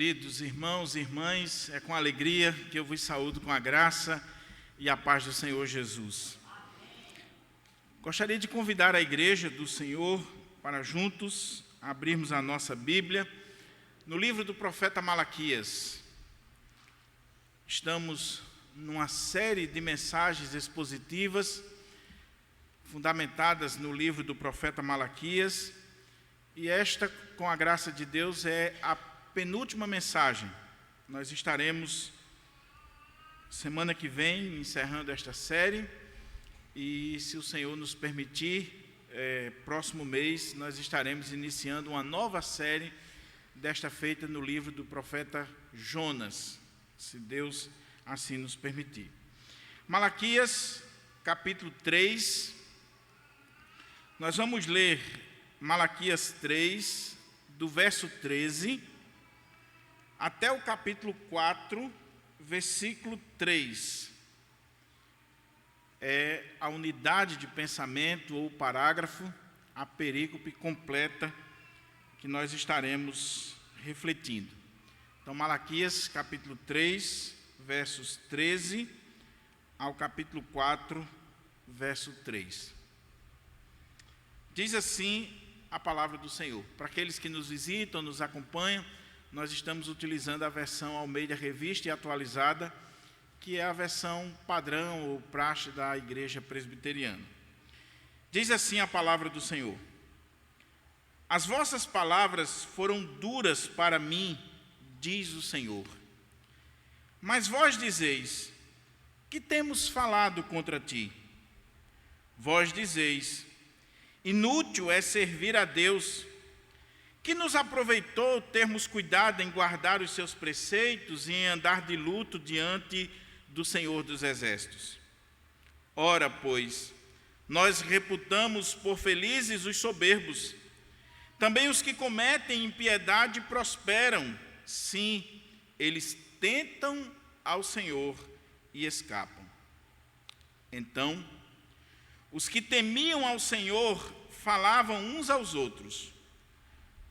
Queridos irmãos e irmãs, é com alegria que eu vos saúdo com a graça e a paz do Senhor Jesus. Gostaria de convidar a igreja do Senhor para juntos abrirmos a nossa Bíblia no livro do profeta Malaquias. Estamos numa série de mensagens expositivas fundamentadas no livro do profeta Malaquias, e esta, com a graça de Deus, é a penúltima mensagem. Nós estaremos semana que vem encerrando esta série, e se o Senhor nos permitir, próximo mês nós estaremos iniciando uma nova série desta feita no livro do profeta Jonas, se Deus assim nos permitir. Malaquias, capítulo 3, nós vamos ler Malaquias 3, do verso 13 até o capítulo 4, versículo 3. É a unidade de pensamento ou parágrafo, a perícope completa que nós estaremos refletindo. Então, Malaquias, capítulo 3, versos 13 ao capítulo 4, verso 3. Diz assim a palavra do Senhor. Para aqueles que nos visitam, nos acompanham, nós estamos utilizando a versão Almeida Revista e Atualizada, que é a versão padrão ou praxe da Igreja Presbiteriana. Diz assim a palavra do Senhor: As vossas palavras foram duras para mim, diz o Senhor. Mas vós dizeis: que temos falado contra ti? Vós dizeis: inútil é servir a Deus. Que nos aproveitou termos cuidado em guardar os seus preceitos e em andar de luto diante do Senhor dos Exércitos? Ora, pois, nós reputamos por felizes os soberbos. Também os que cometem impiedade prosperam. Sim, eles tentam ao Senhor e escapam. Então, os que temiam ao Senhor falavam uns aos outros.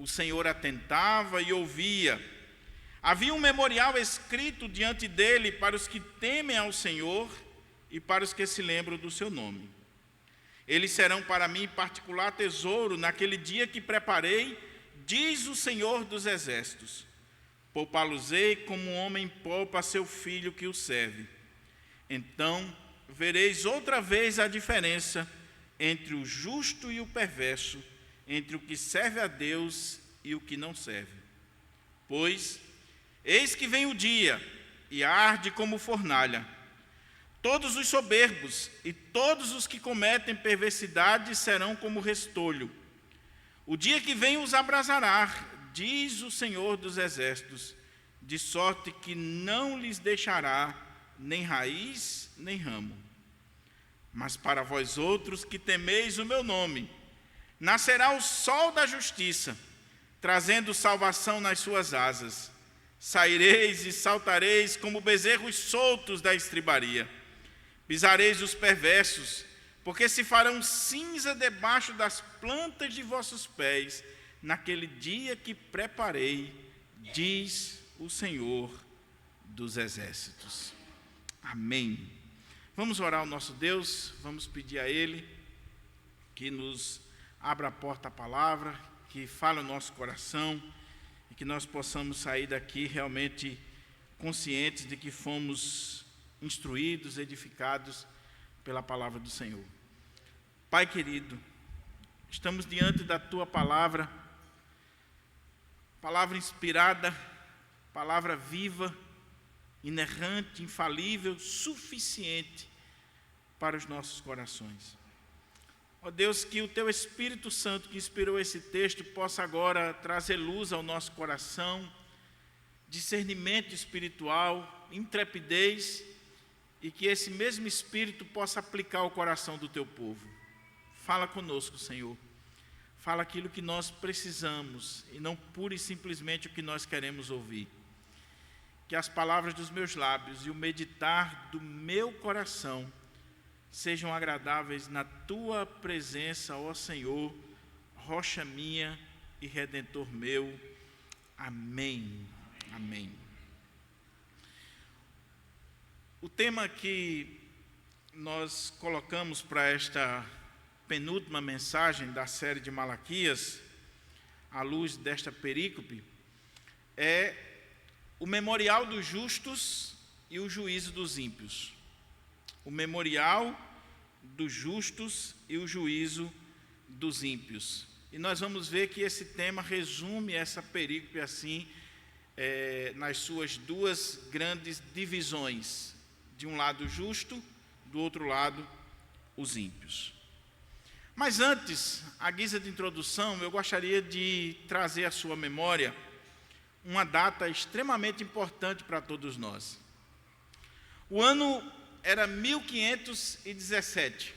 O Senhor atentava e ouvia. Havia um memorial escrito diante dele para os que temem ao Senhor e para os que se lembram do seu nome. Eles serão para mim particular tesouro naquele dia que preparei, diz o Senhor dos Exércitos. Poupá-los-ei como um homem poupa seu filho que o serve. Então vereis outra vez a diferença entre o justo e o perverso, entre o que serve a Deus e o que não serve. Pois, eis que vem o dia, e arde como fornalha. Todos os soberbos e todos os que cometem perversidade serão como restolho. O dia que vem os abrasará, diz o Senhor dos Exércitos, de sorte que não lhes deixará nem raiz nem ramo. Mas para vós outros que temeis o meu nome, nascerá o sol da justiça, trazendo salvação nas suas asas. Saireis e saltareis como bezerros soltos da estribaria. Pisareis os perversos, porque se farão cinza debaixo das plantas de vossos pés, naquele dia que preparei, diz o Senhor dos Exércitos. Amém. Vamos orar ao nosso Deus, vamos pedir a Ele que nos abra a porta à palavra, que fale o nosso coração e que nós possamos sair daqui realmente conscientes de que fomos instruídos, edificados pela palavra do Senhor. Pai querido, estamos diante da Tua palavra, palavra inspirada, palavra viva, inerrante, infalível, suficiente para os nossos corações. Ó Deus, que o Teu Espírito Santo que inspirou esse texto possa agora trazer luz ao nosso coração, discernimento espiritual, intrepidez, e que esse mesmo Espírito possa aplicar ao coração do Teu povo. Fala conosco, Senhor. Fala aquilo que nós precisamos e não pura e simplesmente o que nós queremos ouvir. Que as palavras dos meus lábios e o meditar do meu coração sejam agradáveis na Tua presença, ó Senhor, rocha minha e redentor meu. Amém. Amém. O tema que nós colocamos para esta penúltima mensagem da série de Malaquias, à luz desta perícope, é o memorial dos justos e o juízo dos ímpios. O memorial dos justos e o juízo dos ímpios. E nós vamos ver que esse tema resume essa perícope assim, nas suas duas grandes divisões. De um lado o justo, do outro lado os ímpios. Mas antes, à guisa de introdução, eu gostaria de trazer à sua memória uma data extremamente importante para todos nós. O ano era 1517.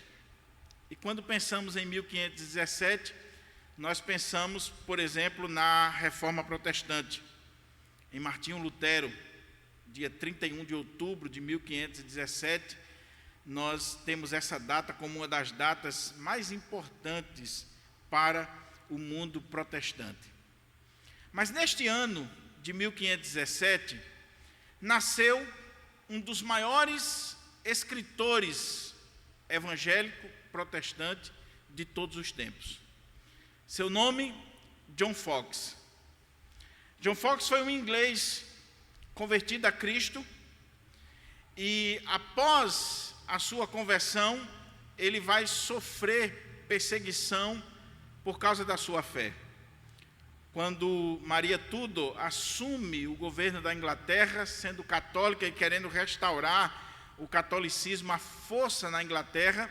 E quando pensamos em 1517, nós pensamos, por exemplo, na Reforma Protestante, em Martinho Lutero, dia 31 de outubro de 1517, nós temos essa data como uma das datas mais importantes para o mundo protestante. Mas neste ano de 1517, nasceu um dos maiores escritores evangélico protestante de todos os tempos. Seu nome, John Foxe. John Foxe foi um inglês convertido a Cristo e após a sua conversão, ele vai sofrer perseguição por causa da sua fé. Quando Maria Tudor assume o governo da Inglaterra, sendo católica e querendo restaurar o catolicismo à força na Inglaterra,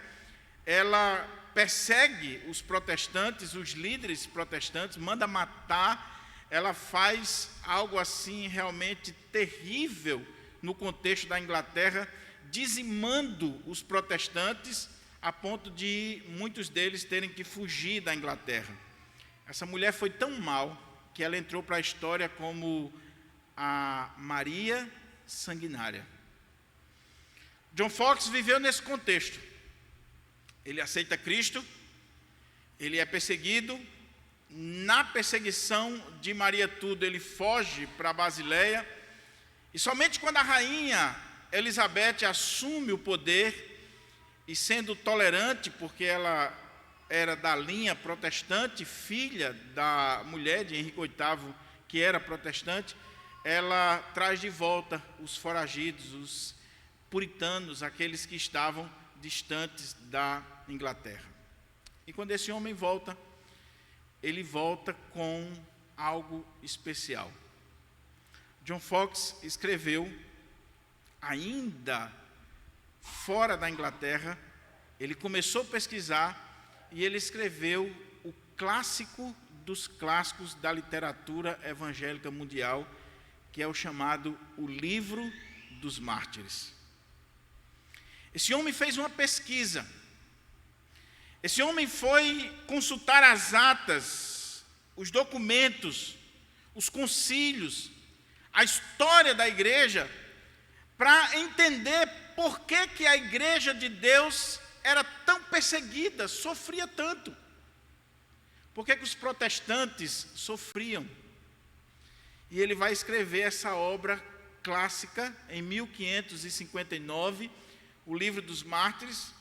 ela persegue os protestantes, os líderes protestantes, manda matar. Ela faz algo assim realmente terrível no contexto da Inglaterra, dizimando os protestantes a ponto de muitos deles terem que fugir da Inglaterra. Essa mulher foi tão mal que ela entrou para a história como a Maria Sanguinária. John Foxe viveu nesse contexto. Ele aceita Cristo, ele é perseguido. Na perseguição de Maria Tudor, ele foge para Basileia, e somente quando a rainha Elizabeth assume o poder, e sendo tolerante, porque ela era da linha protestante, filha da mulher de Henrique VIII, que era protestante, ela traz de volta os foragidos, os puritanos, aqueles que estavam distantes da Inglaterra. E quando esse homem volta, ele volta com algo especial. John Foxe escreveu, ainda fora da Inglaterra, ele começou a pesquisar e ele escreveu o clássico dos clássicos da literatura evangélica mundial, que é o chamado O Livro dos Mártires. Esse homem fez uma pesquisa. Esse homem foi consultar as atas, os documentos, os concílios, a história da igreja, para entender por que a igreja de Deus era tão perseguida, sofria tanto. Por que os protestantes sofriam? E ele vai escrever essa obra clássica em 1559, o Livro dos Mártires.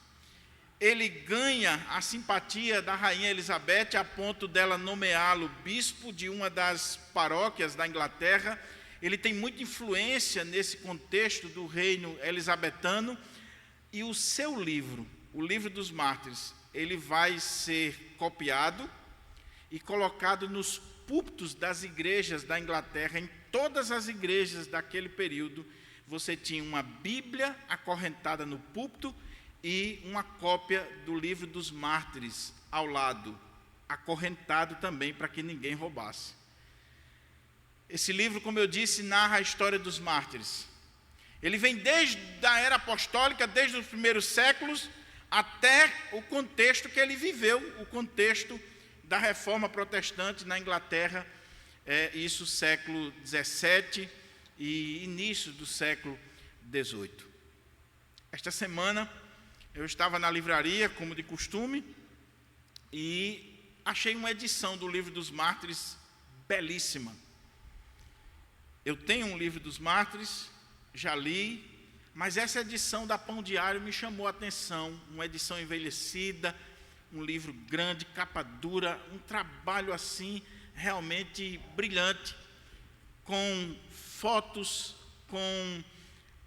Ele ganha a simpatia da rainha Elizabeth a ponto dela nomeá-lo bispo de uma das paróquias da Inglaterra. Ele tem muita influência nesse contexto do reino elisabetano. E o seu livro, o Livro dos Mártires, ele vai ser copiado e colocado nos púlpitos das igrejas da Inglaterra. Em todas as igrejas daquele período, você tinha uma Bíblia acorrentada no púlpito e uma cópia do Livro dos Mártires ao lado, acorrentado também para que ninguém roubasse. Esse livro, como eu disse, narra a história dos mártires. Ele vem desde a era apostólica, desde os primeiros séculos, até o contexto que ele viveu, o contexto da Reforma Protestante na Inglaterra, isso século XVII e início do século XVIII. Esta semana, eu estava na livraria, como de costume, e achei uma edição do Livro dos Mártires belíssima. Eu tenho um livro dos mártires, já li, mas essa edição da Pão Diário me chamou a atenção. Uma edição envelhecida, um livro grande, capa dura, um trabalho assim realmente brilhante, com fotos, com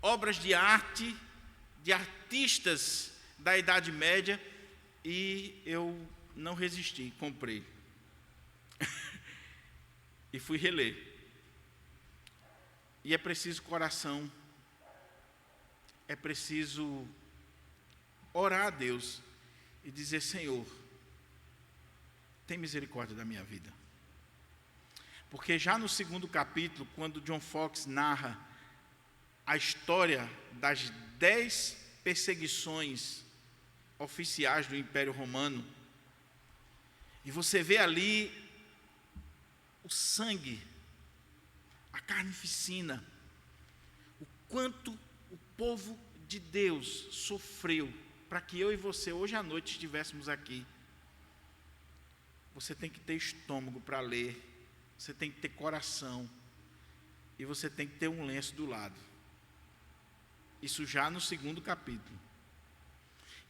obras de arte, de artistas da Idade Média, e eu não resisti, comprei. E fui reler. E é preciso coração, é preciso orar a Deus e dizer: Senhor, tem misericórdia da minha vida. Porque já no 2º capítulo, quando John Foxe narra a história das 10 perseguições oficiais do Império Romano, e você vê ali o sangue, a carnificina, o quanto o povo de Deus sofreu para que eu e você hoje à noite estivéssemos aqui. Você tem que ter estômago para ler, você tem que ter coração, e você tem que ter um lenço do lado. Isso já no 2º capítulo.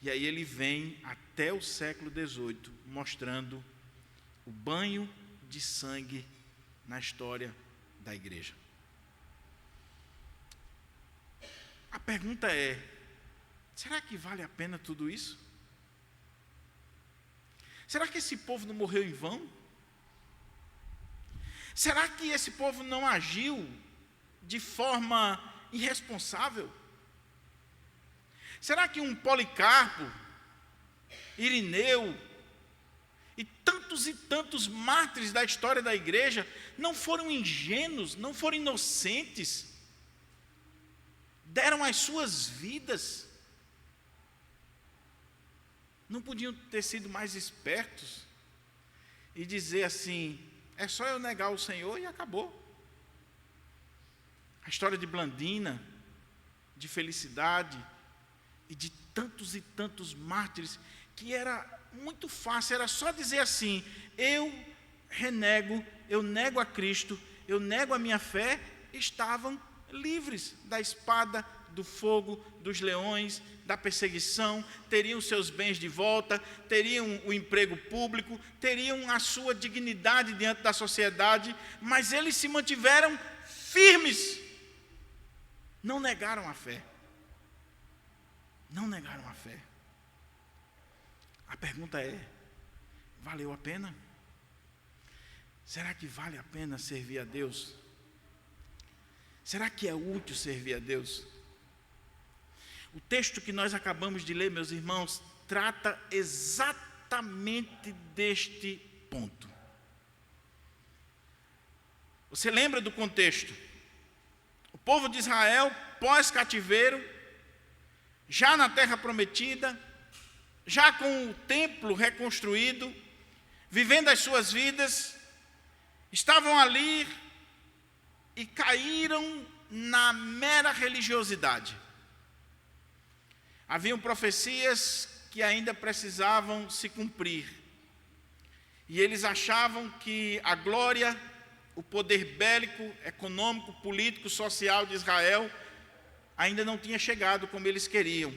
E aí ele vem até o século XVIII, mostrando o banho de sangue na história da igreja. A pergunta é: será que vale a pena tudo isso? Será que esse povo não morreu em vão? Será que esse povo não agiu de forma irresponsável? Será que um Policarpo, Irineu e tantos mártires da história da igreja não foram ingênuos, não foram inocentes, deram as suas vidas? Não podiam ter sido mais espertos e dizer assim: é só eu negar o Senhor e acabou. A história de Blandina, de Felicidade e de tantos mártires, que era muito fácil, era só dizer assim: eu renego, eu nego a Cristo, eu nego a minha fé, estavam livres da espada, do fogo, dos leões, da perseguição, teriam seus bens de volta, teriam o emprego público, teriam a sua dignidade diante da sociedade, mas eles se mantiveram firmes, não negaram a fé. Não negaram a fé. A pergunta é: valeu a pena? Será que vale a pena servir a Deus? Será que é útil servir a Deus? O texto que nós acabamos de ler, meus irmãos, trata exatamente deste ponto. Você lembra do contexto? O povo de Israel, pós-cativeiro, já na terra prometida, já com o templo reconstruído, vivendo as suas vidas, estavam ali e caíram na mera religiosidade. Haviam profecias que ainda precisavam se cumprir, e eles achavam que a glória, o poder bélico, econômico, político, social de Israel ainda não tinha chegado como eles queriam.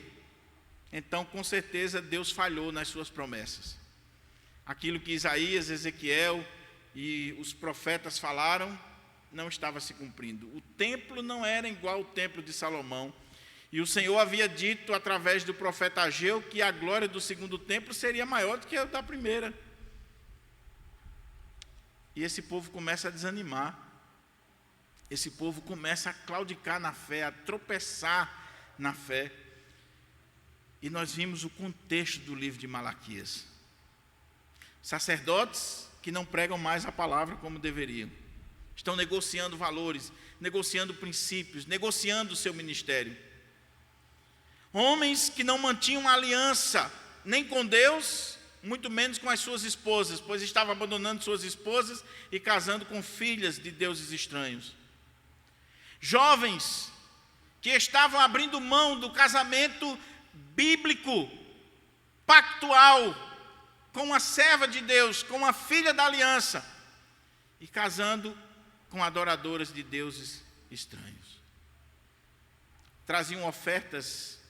Então, com certeza, Deus falhou nas suas promessas. Aquilo que Isaías, Ezequiel e os profetas falaram não estava se cumprindo. O templo não era igual ao templo de Salomão. E o Senhor havia dito, através do profeta Ageu, que a glória do segundo templo seria maior do que a da primeira. E esse povo começa a desanimar. Esse povo começa a claudicar na fé, a tropeçar na fé. E nós vimos o contexto do livro de Malaquias. Sacerdotes que não pregam mais a palavra como deveriam. Estão negociando valores, negociando princípios, negociando o seu ministério. Homens que não mantinham aliança, nem com Deus, muito menos com as suas esposas, pois estavam abandonando suas esposas e casando com filhas de deuses estranhos. Jovens que estavam abrindo mão do casamento bíblico, pactual, com uma serva de Deus, com uma filha da aliança, e casando com adoradoras de deuses estranhos. Traziam ofertas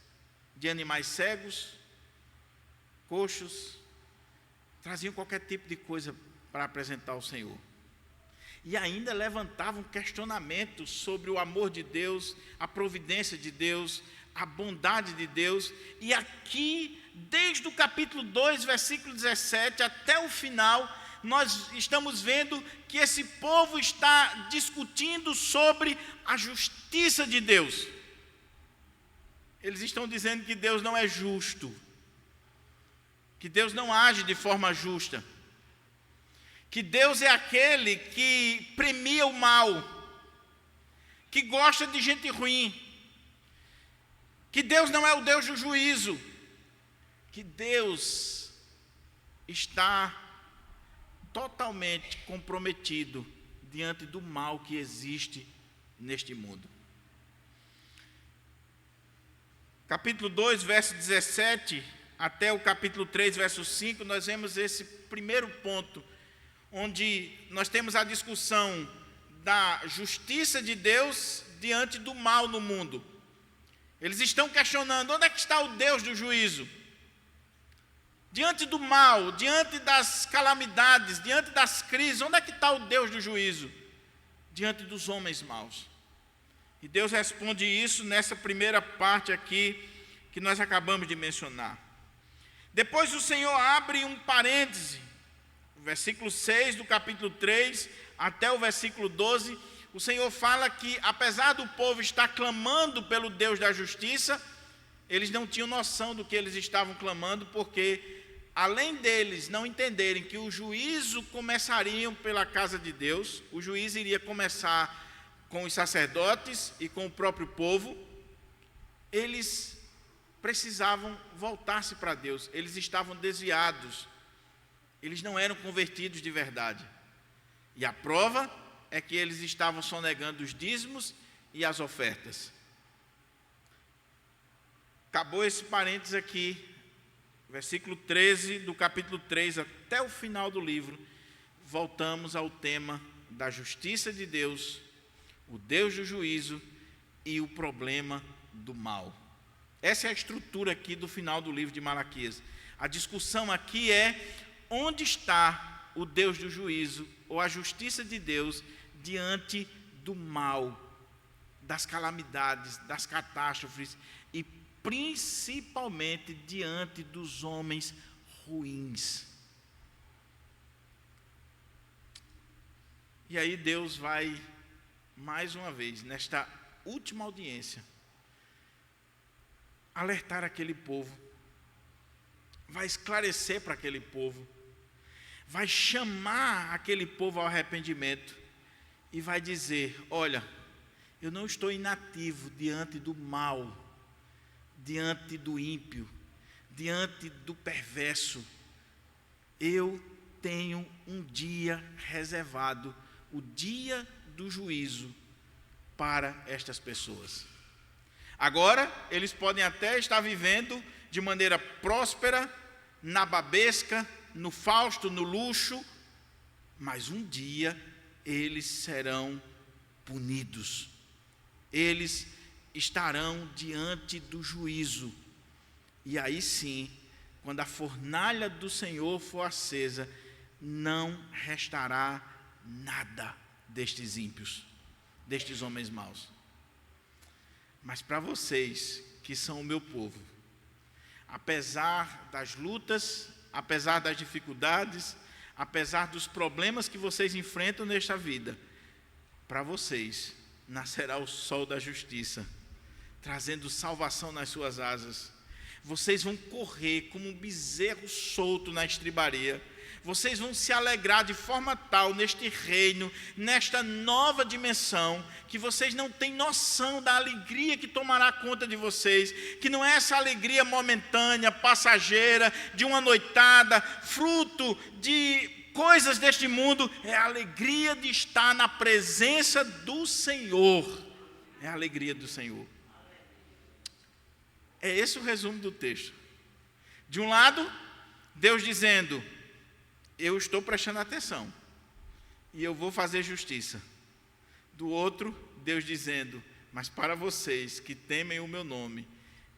de animais cegos, coxos, traziam qualquer tipo de coisa para apresentar ao Senhor. E ainda levantavam questionamentos sobre o amor de Deus, a providência de Deus, a bondade de Deus. E aqui, desde o capítulo 2, versículo 17, até o final, nós estamos vendo que esse povo está discutindo sobre a justiça de Deus. Eles estão dizendo que Deus não é justo, que Deus não age de forma justa, que Deus é aquele que premia o mal, que gosta de gente ruim, que Deus não é o Deus do juízo, que Deus está totalmente comprometido diante do mal que existe neste mundo. Capítulo 2, verso 17, até o capítulo 3, verso 5, nós vemos esse primeiro ponto, onde nós temos a discussão da justiça de Deus diante do mal no mundo. Eles estão questionando, onde é que está o Deus do juízo? Diante do mal, diante das calamidades, diante das crises, onde é que está o Deus do juízo? Diante dos homens maus. E Deus responde isso nessa primeira parte aqui, que nós acabamos de mencionar. Depois o Senhor abre um parêntese, versículo 6 do capítulo 3, até o versículo 12, o Senhor fala que, apesar do povo estar clamando pelo Deus da justiça, eles não tinham noção do que eles estavam clamando, porque, além deles não entenderem que o juízo começaria pela casa de Deus, o juízo iria começar com os sacerdotes e com o próprio povo, eles precisavam voltar-se para Deus, eles estavam desviados, eles não eram convertidos de verdade. E a prova é que eles estavam sonegando os dízimos e as ofertas. Acabou esse parênteses aqui, versículo 13 do capítulo 3 até o final do livro, voltamos ao tema da justiça de Deus, o Deus do juízo e o problema do mal. Essa é a estrutura aqui do final do livro de Malaquias. A discussão aqui é onde está o Deus do juízo ou a justiça de Deus diante do mal, das calamidades, das catástrofes e principalmente diante dos homens ruins. E aí Deus vai, mais uma vez, nesta última audiência, alertar aquele povo, vai esclarecer para aquele povo, vai chamar aquele povo ao arrependimento e vai dizer: olha, eu não estou inativo diante do mal, diante do ímpio, diante do perverso. Eu tenho um dia reservado, o dia do juízo para estas pessoas. Agora, eles podem até estar vivendo de maneira próspera, nababesca, no fausto, no luxo, mas um dia eles serão punidos. Eles estarão diante do juízo. E aí sim, quando a fornalha do Senhor for acesa, não restará nada destes ímpios, destes homens maus. Mas para vocês, que são o meu povo, apesar das lutas, apesar das dificuldades, apesar dos problemas que vocês enfrentam nesta vida, para vocês nascerá o sol da justiça, trazendo salvação nas suas asas. Vocês vão correr como um bezerro solto na estribaria. Vocês vão se alegrar de forma tal neste reino, nesta nova dimensão, que vocês não têm noção da alegria que tomará conta de vocês, que não é essa alegria momentânea, passageira, de uma noitada, fruto de coisas deste mundo, é a alegria de estar na presença do Senhor. É a alegria do Senhor. É esse o resumo do texto. De um lado, Deus dizendo: eu estou prestando atenção e eu vou fazer justiça. Do outro, Deus dizendo: mas para vocês que temem o meu nome,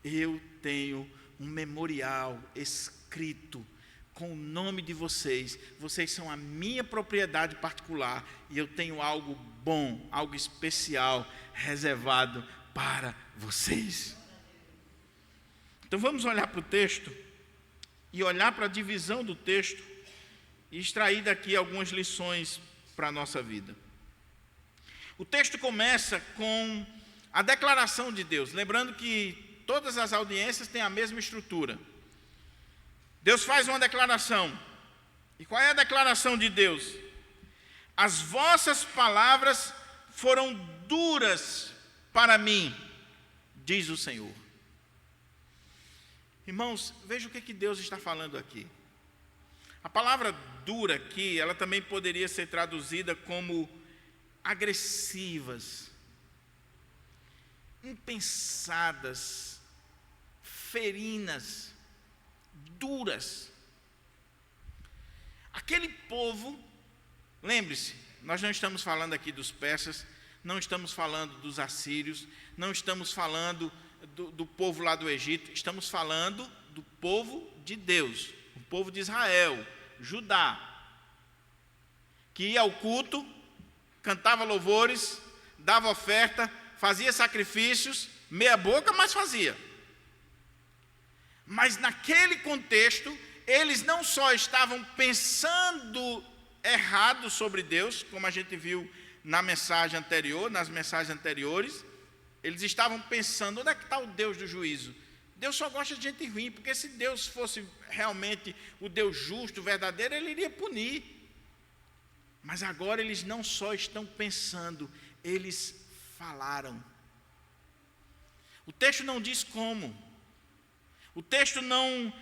eu tenho um memorial escrito com o nome de vocês. Vocês são a minha propriedade particular e eu tenho algo bom, algo especial reservado para vocês. Então vamos olhar para o texto e olhar para a divisão do texto e extrair daqui algumas lições para a nossa vida. O texto começa com a declaração de Deus, lembrando que todas as audiências têm a mesma estrutura. Deus faz uma declaração. E qual é a declaração de Deus? As vossas palavras foram duras para mim, diz o Senhor. Irmãos, veja o que Deus está falando aqui. A palavra dura aqui, ela também poderia ser traduzida como agressivas, impensadas, ferinas, duras. Aquele povo, lembre-se, nós não estamos falando aqui dos persas, não estamos falando dos assírios, não estamos falando do povo lá do Egito, estamos falando do povo de Deus, o povo de Israel, Judá, que ia ao culto, cantava louvores, dava oferta, fazia sacrifícios, meia boca, mas fazia. Mas naquele contexto, eles não só estavam pensando errado sobre Deus, como a gente viu na mensagem anterior, nas mensagens anteriores, eles estavam pensando: onde é que está o Deus do juízo? Deus só gosta de gente ruim, porque se Deus fosse realmente o Deus justo, verdadeiro, Ele iria punir. Mas agora eles não só estão pensando, eles falaram. O texto não diz como. O texto não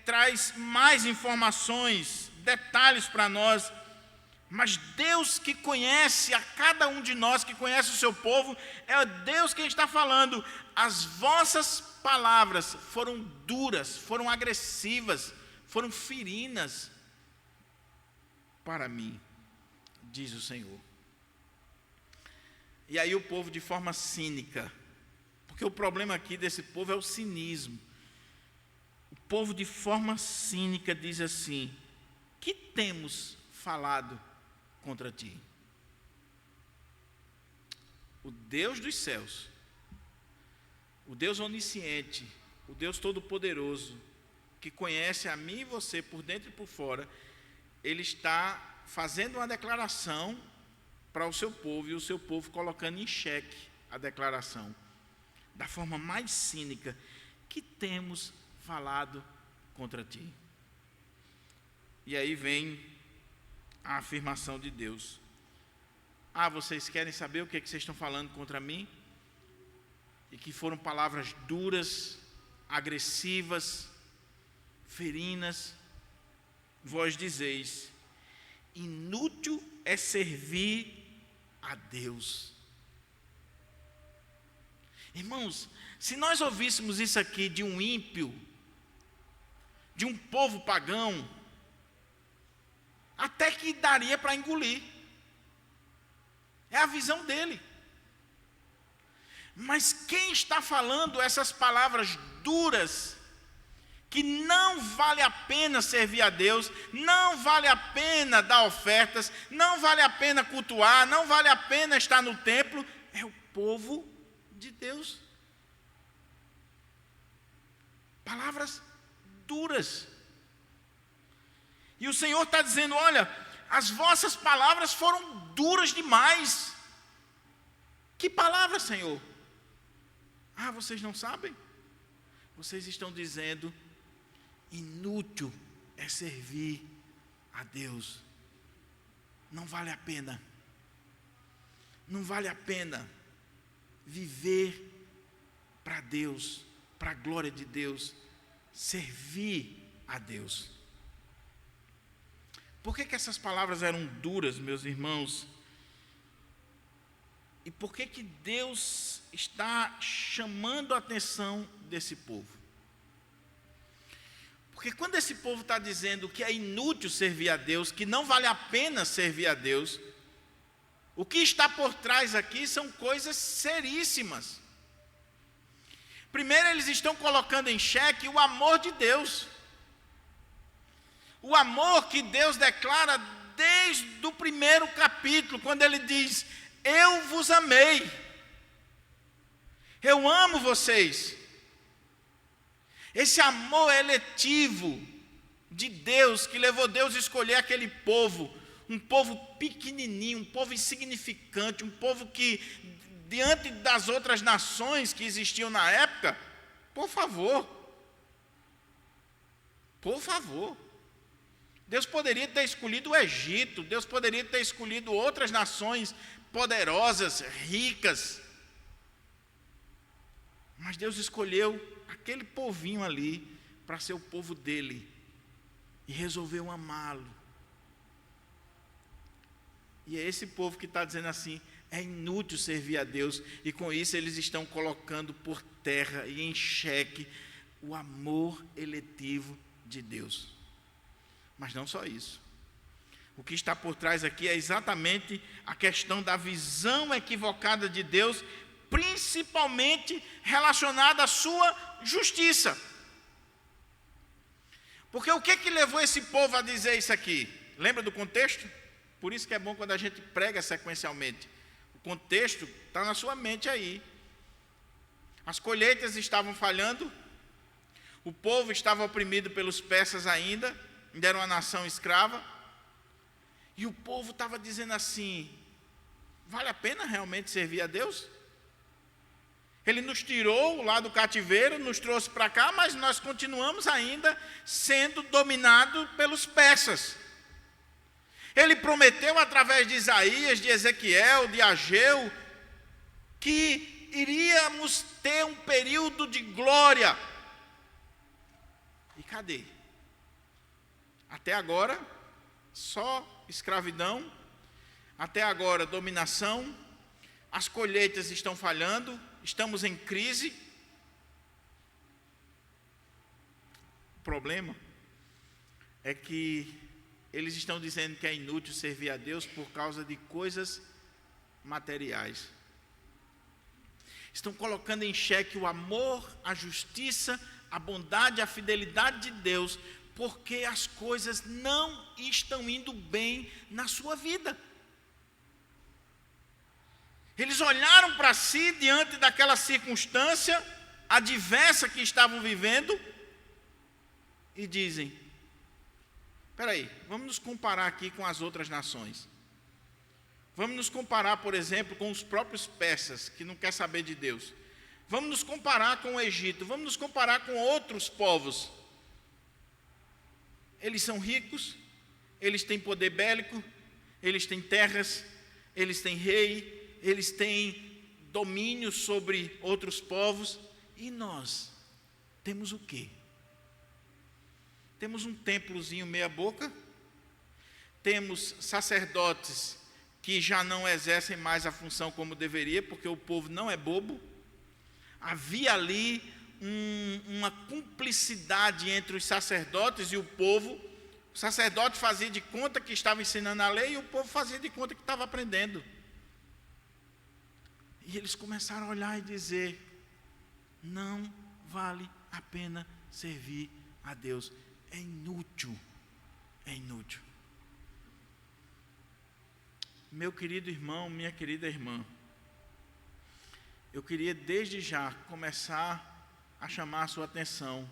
traz mais informações, detalhes para nós. Mas Deus, que conhece a cada um de nós, que conhece o seu povo, é Deus quem está falando: as vossas palavras foram duras, foram agressivas, foram ferinas para mim, diz o Senhor. E aí o povo, de forma cínica, porque o problema aqui desse povo é o cinismo. O povo, de forma cínica, diz assim: que temos falado contra ti? O Deus dos céus, o Deus onisciente, o Deus todo-poderoso, que conhece a mim e você por dentro e por fora, Ele está fazendo uma declaração para o seu povo, e o seu povo colocando em xeque a declaração, da forma mais cínica: que temos falado contra ti. E aí vem a afirmação de Deus: vocês querem saber o que vocês estão falando contra mim? E que foram palavras duras, agressivas, ferinas. Vós dizeis: inútil é servir a Deus. Irmãos, se nós ouvíssemos isso aqui de um ímpio, de um povo pagão, até que daria para engolir. É a visão dele. Mas quem está falando essas palavras duras, que não vale a pena servir a Deus, não vale a pena dar ofertas, não vale a pena cultuar, não vale a pena estar no templo, é o povo de Deus. Palavras duras. E o Senhor está dizendo: olha, as vossas palavras foram duras demais. Que palavra, Senhor? Vocês não sabem? Vocês estão dizendo: inútil é servir a Deus. Não vale a pena. Não vale a pena viver para Deus, para a glória de Deus, servir a Deus. Por que essas palavras eram duras, meus irmãos? E por que Deus está chamando a atenção desse povo? Porque quando esse povo está dizendo que é inútil servir a Deus, que não vale a pena servir a Deus, O que está por trás aqui são coisas seríssimas. Primeiro, eles estão colocando em xeque o amor de Deus. O amor que Deus declara desde o primeiro capítulo, quando ele diz: eu vos amei. Eu amo vocês. Esse amor eletivo de Deus, que levou Deus a escolher aquele povo, um povo pequenininho, um povo insignificante, um povo que, diante das outras nações que existiam na época, por favor, Deus poderia ter escolhido o Egito, Deus poderia ter escolhido outras nações poderosas, ricas, mas Deus escolheu aquele povinho ali para ser o povo dele e resolveu amá-lo. E é esse povo que está dizendo assim: é inútil servir a Deus, e com isso eles estão colocando por terra e em xeque o amor eletivo de Deus. Mas não só isso. O que está por trás aqui é exatamente a questão da visão equivocada de Deus, principalmente relacionada à sua justiça. Porque o que levou esse povo a dizer isso aqui? Lembra do contexto? Por isso que é bom quando a gente prega sequencialmente. O contexto está na sua mente aí. As colheitas estavam falhando, o povo estava oprimido pelos persas ainda era uma nação escrava, e o povo estava dizendo assim: vale a pena realmente servir a Deus? Ele nos tirou lá do cativeiro, nos trouxe para cá, mas nós continuamos ainda sendo dominados pelos persas. Ele prometeu através de Isaías, de Ezequiel, de Ageu, que iríamos ter um período de glória. E cadê? Até agora, só escravidão. Até agora, dominação. As colheitas estão falhando. Estamos em crise. O problema é que eles estão dizendo que é inútil servir a Deus por causa de coisas materiais. Estão colocando em xeque o amor, a justiça, a bondade, a fidelidade de Deus, porque as coisas não estão indo bem na sua vida. Eles olharam para si diante daquela circunstância adversa que estavam vivendo e dizem: espera aí, vamos nos comparar aqui com as outras nações. Vamos nos comparar, por exemplo, com os próprios persas, que não quer saber de Deus. Vamos nos comparar com o Egito, vamos nos comparar com outros povos. Eles são ricos, eles têm poder bélico, eles têm terras, eles têm rei, eles têm domínio sobre outros povos. E nós temos o quê? Temos um templozinho meia boca, temos sacerdotes que já não exercem mais a função como deveria, porque o povo não é bobo. Havia ali uma cumplicidade entre os sacerdotes e o povo. O sacerdote fazia de conta que estava ensinando a lei e o povo fazia de conta que estava aprendendo. E eles começaram a olhar e dizer: não vale a pena servir a Deus. É inútil. É inútil. Meu querido irmão, minha querida irmã, eu queria desde já começar a chamar a sua atenção,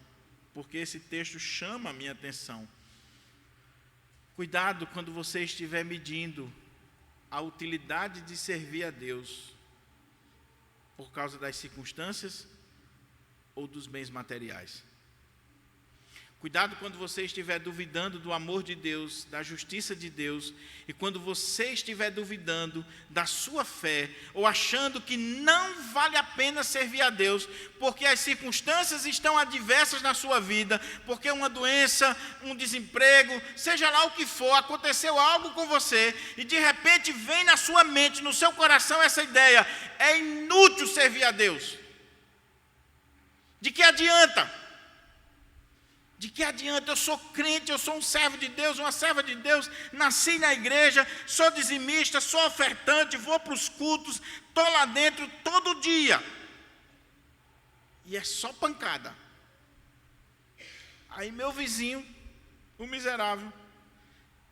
porque esse texto chama a minha atenção. Cuidado quando você estiver medindo a utilidade de servir a Deus por causa das circunstâncias ou dos bens materiais. Cuidado quando você estiver duvidando do amor de Deus, da justiça de Deus, e quando você estiver duvidando da sua fé, ou achando que não vale a pena servir a Deus, porque as circunstâncias estão adversas na sua vida, porque uma doença, um desemprego, seja lá o que for, aconteceu algo com você, e de repente vem na sua mente, no seu coração essa ideia: é inútil servir a Deus. De que adianta? De que adianta? Eu sou crente, eu sou um servo de Deus, uma serva de Deus, nasci na igreja, sou dizimista, sou ofertante, vou para os cultos, estou lá dentro todo dia. E é só pancada. Aí meu vizinho, o miserável,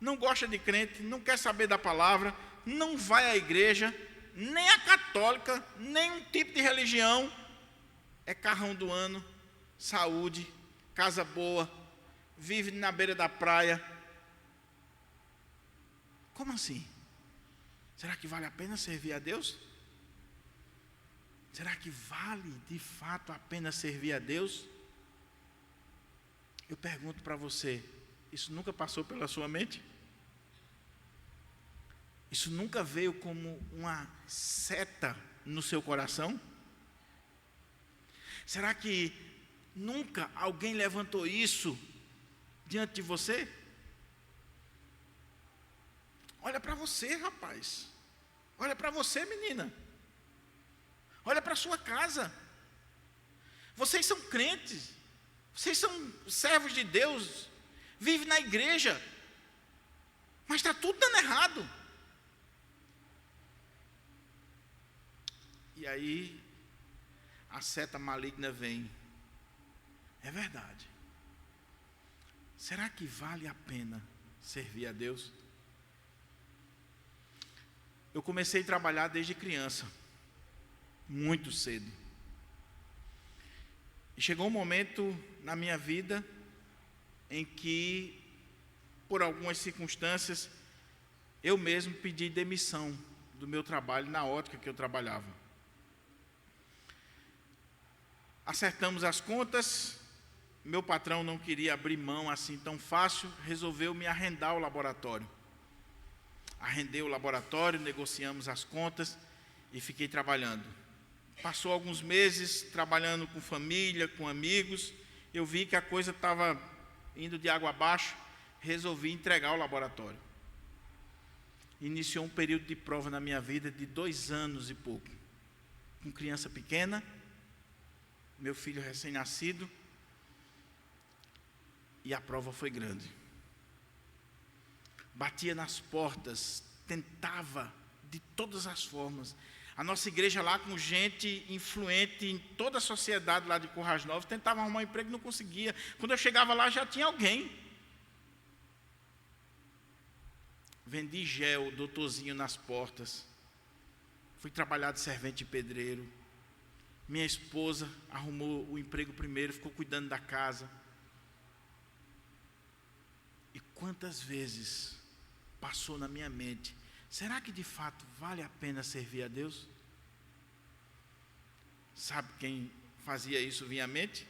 não gosta de crente, não quer saber da palavra, não vai à igreja, nem a católica, nem um tipo de religião, é carrão do ano, saúde, casa boa, vive na beira da praia. Como assim? Será que vale a pena servir a Deus? Será que vale de fato a pena servir a Deus? Eu pergunto para você, isso nunca passou pela sua mente? Isso nunca veio como uma seta no seu coração? Será que nunca alguém levantou isso diante de você? Olha para você, rapaz. Olha para você, menina. Olha para a sua casa. Vocês são crentes. Vocês são servos de Deus. Vivem na igreja. Mas está tudo dando errado. E aí, a seta maligna vem. É verdade. Será que vale a pena servir a Deus? Eu comecei a trabalhar desde criança, muito cedo. E chegou um momento na minha vida em que, por algumas circunstâncias, eu mesmo pedi demissão do meu trabalho na ótica que eu trabalhava. Acertamos as contas, meu patrão não queria abrir mão assim tão fácil, resolveu me arrendar o laboratório. Arrendei o laboratório, negociamos as contas e fiquei trabalhando. Passou alguns meses trabalhando com família, com amigos, eu vi que a coisa estava indo de água abaixo, resolvi entregar o laboratório. Iniciou um período de prova na minha vida de 2 anos e pouco. Com criança pequena, meu filho recém-nascido, e a prova foi grande. Batia nas portas, tentava de todas as formas. A nossa igreja lá, com gente influente em toda a sociedade lá de Currais Novos, tentava arrumar um emprego e não conseguia. Quando eu chegava lá, já tinha alguém. Vendi gel, doutorzinho nas portas. Fui trabalhar de servente e pedreiro. Minha esposa arrumou o emprego primeiro, ficou cuidando da casa. E quantas vezes passou na minha mente, será que de fato vale a pena servir a Deus? Sabe quem fazia isso vinha à mente?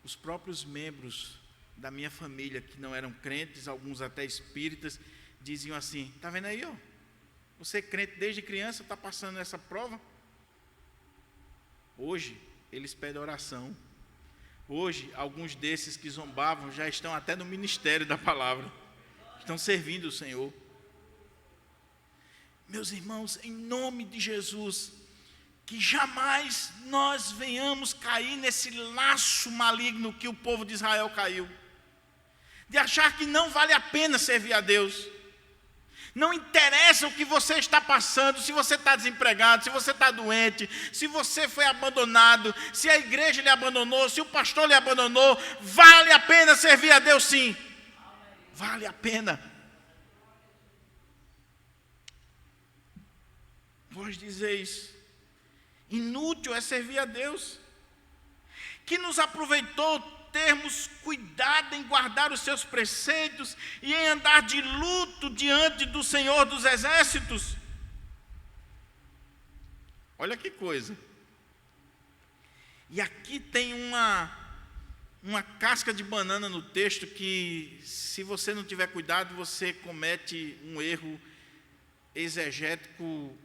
Os próprios membros da minha família, que não eram crentes, alguns até espíritas, diziam assim, está vendo aí, ó? Você é crente desde criança, está passando essa prova? Hoje, eles pedem oração. Hoje, alguns desses que zombavam já estão até no ministério da palavra. Estão servindo o Senhor. Meus irmãos, em nome de Jesus, que jamais nós venhamos cair nesse laço maligno que o povo de Israel caiu. De achar que não vale a pena servir a Deus. Não interessa o que você está passando, se você está desempregado, se você está doente, se você foi abandonado, se a igreja lhe abandonou, se o pastor lhe abandonou, vale a pena servir a Deus sim. Vale a pena. Vós dizeis, inútil é servir a Deus. Que nos aproveitou termos cuidado em guardar os seus preceitos e em andar de luto diante do Senhor dos Exércitos. Olha que coisa. E aqui tem uma casca de banana no texto que, se você não tiver cuidado, você comete um erro exegético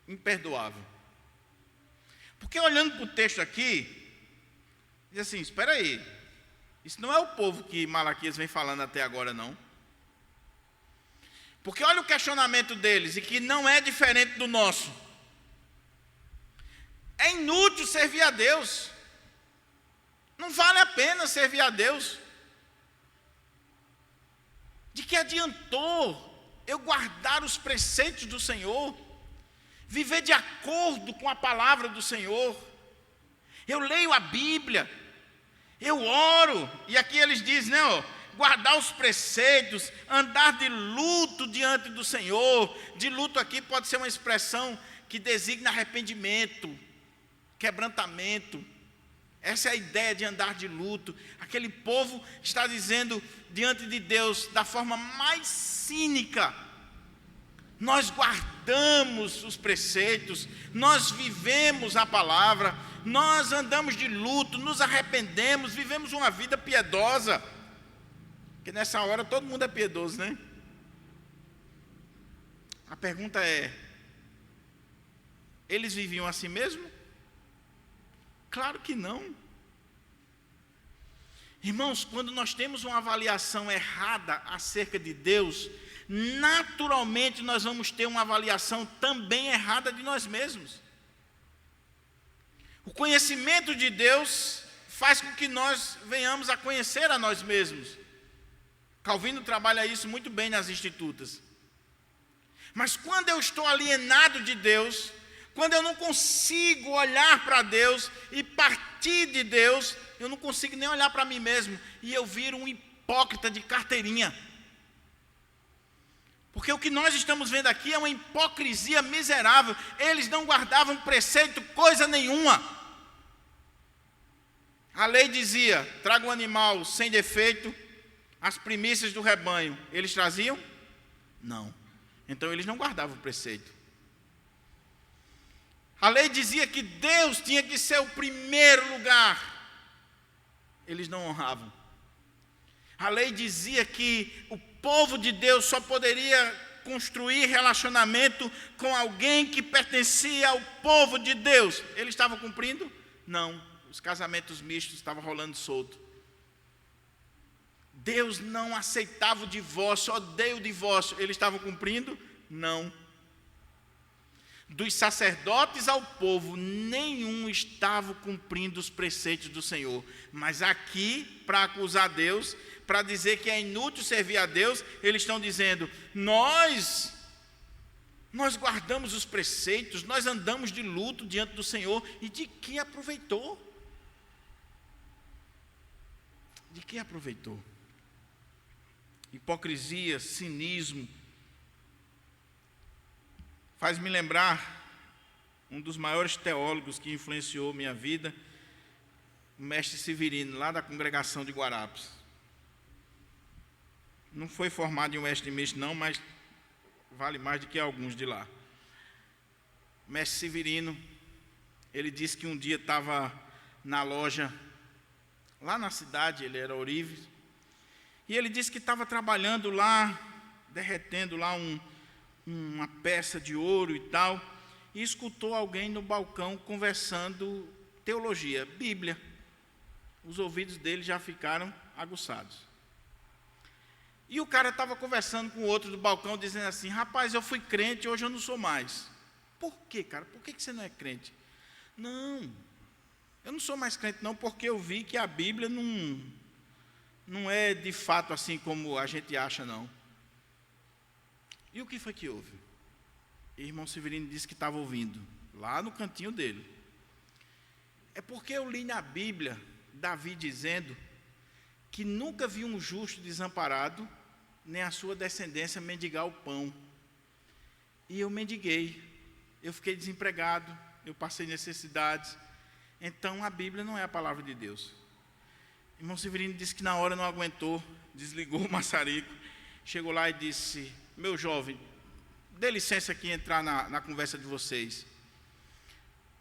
imperdoável. Porque olhando para o texto aqui, diz assim, espera aí, isso não é o povo que Malaquias vem falando até agora, não. Porque olha o questionamento deles, e que não é diferente do nosso. É inútil servir a Deus. Não vale a pena servir a Deus. De que adiantou eu guardar os preceitos do Senhor, viver de acordo com a palavra do Senhor? Eu leio a Bíblia, eu oro, e aqui eles dizem, não, guardar os preceitos, andar de luto diante do Senhor. De luto aqui pode ser uma expressão que designa arrependimento, quebrantamento. Essa é a ideia de andar de luto. Aquele povo está dizendo diante de Deus da forma mais cínica: nós guardamos os preceitos, nós vivemos a palavra, nós andamos de luto, nos arrependemos, vivemos uma vida piedosa. Porque nessa hora todo mundo é piedoso, né? A pergunta é: eles viviam assim mesmo? Claro que não. Irmãos, quando nós temos uma avaliação errada acerca de Deus, naturalmente nós vamos ter uma avaliação também errada de nós mesmos. O conhecimento de Deus faz com que nós venhamos a conhecer a nós mesmos. Calvino trabalha isso muito bem nas Institutas. Mas quando eu estou alienado de Deus, quando eu não consigo olhar para Deus e partir de Deus, eu não consigo nem olhar para mim mesmo, e eu viro um hipócrita de carteirinha. Porque o que nós estamos vendo aqui é uma hipocrisia miserável. Eles não guardavam preceito coisa nenhuma. A lei dizia: traga um animal sem defeito, as primícias do rebanho. Eles traziam? Não. Então eles não guardavam o preceito. A lei dizia que Deus tinha que ser o primeiro lugar. Eles não honravam. A lei dizia que o povo de Deus só poderia construir relacionamento com alguém que pertencia ao povo de Deus. Eles estavam cumprindo? Não. Os casamentos mistos estavam rolando solto. Deus não aceitava o divórcio, odeia o divórcio. Eles estavam cumprindo? Não. Dos sacerdotes ao povo, nenhum estava cumprindo os preceitos do Senhor. Mas aqui, para acusar Deus, para dizer que é inútil servir a Deus, eles estão dizendo: nós guardamos os preceitos, nós andamos de luto diante do Senhor. E de que aproveitou? De que aproveitou? Hipocrisia, cinismo. Faz-me lembrar um dos maiores teólogos que influenciou minha vida, o mestre Severino, lá da congregação de Guarapes. Não foi formado em um mestre misto não, mas vale mais do que alguns de lá. O mestre Severino, ele disse que um dia estava na loja, lá na cidade, ele era ourives, e ele disse que estava trabalhando lá, derretendo lá uma peça de ouro e tal, e escutou alguém no balcão conversando teologia, Bíblia. Os ouvidos dele já ficaram aguçados. E o cara estava conversando com o outro do balcão, dizendo assim: rapaz, eu fui crente, hoje eu não sou mais. Por quê, cara? Por que você não é crente? Não, eu não sou mais crente não, porque eu vi que a Bíblia não é de fato assim como a gente acha, não. E o que foi que houve? O irmão Severino disse que estava ouvindo, lá no cantinho dele. É porque eu li na Bíblia, Davi dizendo que nunca vi um justo desamparado, nem a sua descendência mendigar o pão. E eu mendiguei, eu fiquei desempregado, eu passei necessidades. Então a Bíblia não é a palavra de Deus. O irmão Severino disse que na hora não aguentou, desligou o maçarico, chegou lá e disse: meu jovem, dê licença aqui entrar na conversa de vocês.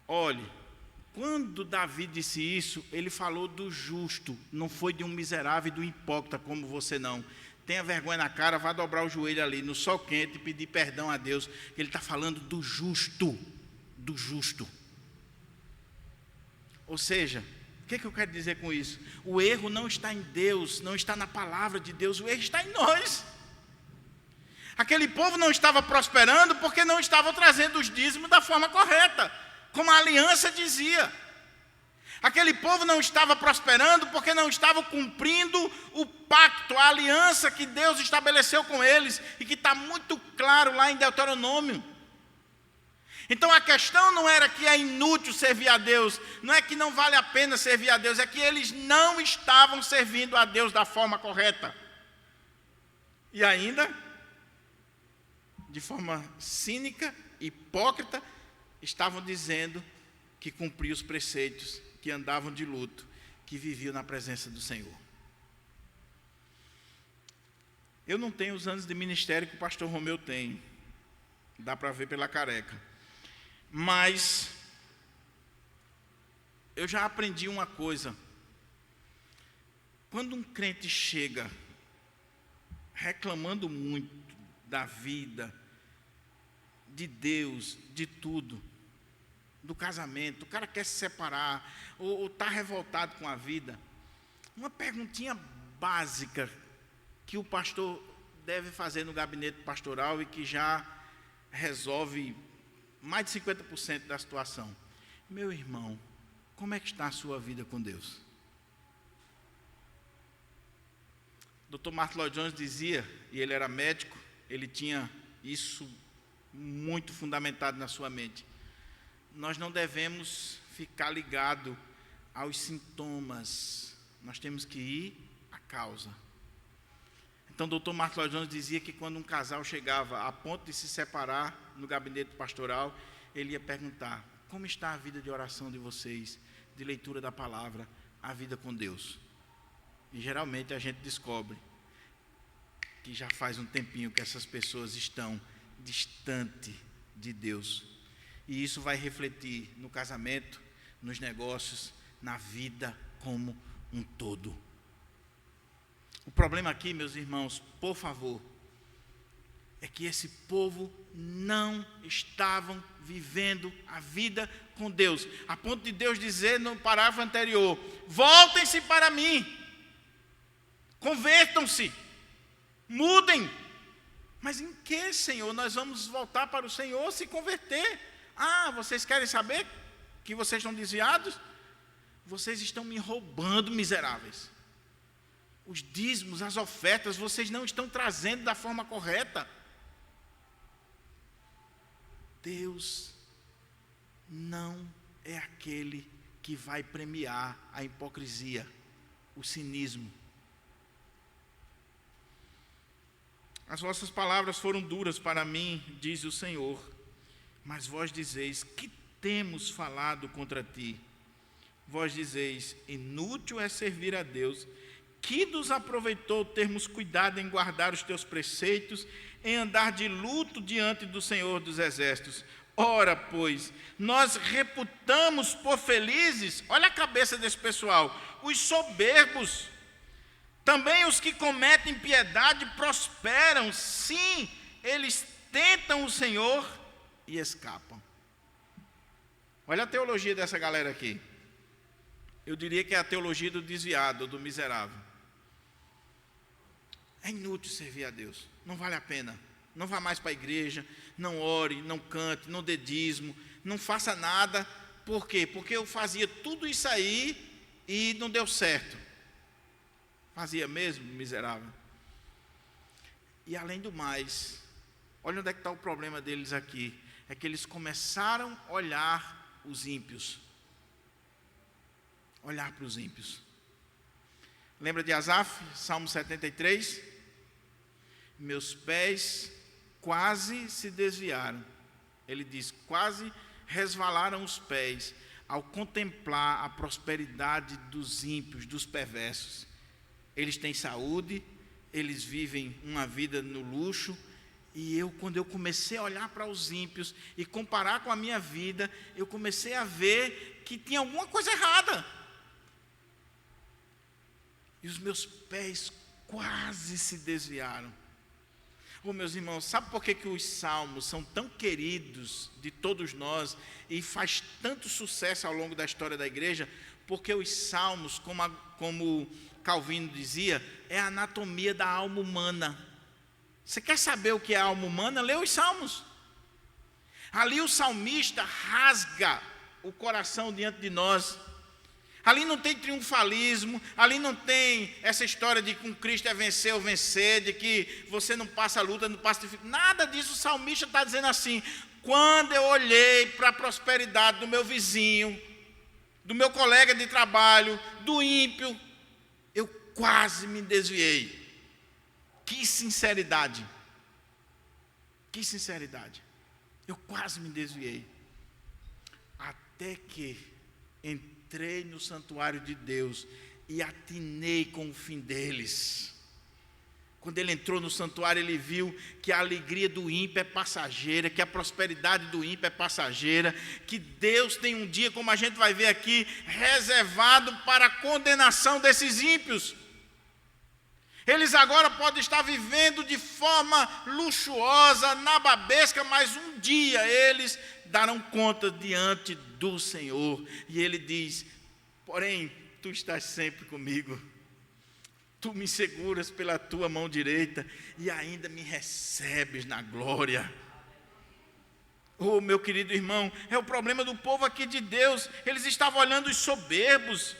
Olhe, quando Davi disse isso, ele falou do justo, não foi de um miserável e do hipócrita como você não. Tenha vergonha na cara, vá dobrar o joelho ali no sol quente e pedir perdão a Deus. Ele está falando do justo, do justo. Ou seja, o que eu quero dizer com isso? O erro não está em Deus, não está na palavra de Deus, o erro está em nós. Aquele povo não estava prosperando porque não estava trazendo os dízimos da forma correta, como a aliança dizia. Aquele povo não estava prosperando porque não estava cumprindo o pacto, a aliança que Deus estabeleceu com eles e que está muito claro lá em Deuteronômio. Então a questão não era que é inútil servir a Deus, não é que não vale a pena servir a Deus, é que eles não estavam servindo a Deus da forma correta. E ainda, de forma cínica, hipócrita, estavam dizendo que cumpriam os preceitos, que andavam de luto, que viviam na presença do Senhor. Eu não tenho os anos de ministério que o pastor Romeu tem, dá para ver pela careca. Mas eu já aprendi uma coisa. Quando um crente chega reclamando muito da vida, de Deus, de tudo, do casamento, o cara quer se separar, ou está revoltado com a vida, uma perguntinha básica que o pastor deve fazer no gabinete pastoral e que já resolve mais de 50% da situação. Meu irmão, como é que está a sua vida com Deus? Dr. Martin Lloyd Jones dizia, e ele era médico, ele tinha isso muito fundamentado na sua mente. Nós não devemos ficar ligados aos sintomas, nós temos que ir à causa. Então, o Dr. Martin Lloyd Jones dizia que quando um casal chegava a ponto de se separar no gabinete pastoral, ele ia perguntar: como está a vida de oração de vocês, de leitura da palavra, a vida com Deus? E geralmente a gente descobre que já faz um tempinho que essas pessoas estão distante de Deus. E isso vai refletir no casamento, nos negócios, na vida como um todo. O problema aqui, meus irmãos, por favor, é que esse povo não estavam vivendo a vida com Deus, a ponto de Deus dizer no parágrafo anterior: voltem-se para mim, convertam-se, mudem. Mas em que, Senhor, nós vamos voltar para o Senhor se converter? Ah, vocês querem saber que vocês estão desviados? Vocês estão me roubando, miseráveis. Os dízimos, as ofertas, vocês não estão trazendo da forma correta. Deus não é aquele que vai premiar a hipocrisia, o cinismo. As vossas palavras foram duras para mim, diz o Senhor, mas vós dizeis: que temos falado contra ti? Vós dizeis: inútil é servir a Deus. Que nos aproveitou termos cuidado em guardar os teus preceitos, em andar de luto diante do Senhor dos Exércitos? Ora, pois, nós reputamos por felizes, olha a cabeça desse pessoal, os soberbos. Também os que cometem impiedade prosperam. Sim, eles tentam o Senhor e escapam. Olha a teologia dessa galera aqui. Eu diria que é a teologia do desviado, do miserável. É inútil servir a Deus, não vale a pena. Não vá mais para a igreja, não ore, não cante, não dê dízimo, não faça nada. Por quê? Porque eu fazia tudo isso aí e não deu certo. Fazia mesmo, miserável. E além do mais, olha onde é que está o problema deles aqui. É que eles começaram a olhar os ímpios. Olhar para os ímpios. Lembra de Asaf, Salmo 73? Meus pés quase se desviaram. Ele diz: quase resvalaram os pés ao contemplar a prosperidade dos ímpios, dos perversos. Eles têm saúde, eles vivem uma vida no luxo, e quando eu comecei a olhar para os ímpios e comparar com a minha vida, eu comecei a ver que tinha alguma coisa errada. E os meus pés quase se desviaram. Meus irmãos, sabe por que os salmos são tão queridos de todos nós e faz tanto sucesso ao longo da história da igreja? Porque os salmos, como Calvino dizia, é a anatomia da alma humana. Você quer saber o que é a alma humana? Lê os salmos. Ali o salmista rasga o coração diante de nós. Ali não tem triunfalismo, ali não tem essa história de que com Cristo é vencer ou vencer, de que você não passa a luta, não passa dificuldade. Nada disso. O salmista está dizendo assim: quando eu olhei para a prosperidade do meu vizinho, do meu colega de trabalho, do ímpio, eu quase me desviei. Que sinceridade! Que sinceridade! Eu quase me desviei. Até que entrei no santuário de Deus e atinei com o fim deles. Quando ele entrou no santuário, ele viu que a alegria do ímpio é passageira, que a prosperidade do ímpio é passageira, que Deus tem um dia, como a gente vai ver aqui, reservado para a condenação desses ímpios. Eles agora podem estar vivendo de forma luxuosa, nababesca, mas um dia eles darão conta diante do Senhor. E ele diz: porém, tu estás sempre comigo. Tu me seguras pela tua mão direita e ainda me recebes na glória. Oh, meu querido irmão, é o problema do povo aqui de Deus. Eles estavam olhando os soberbos,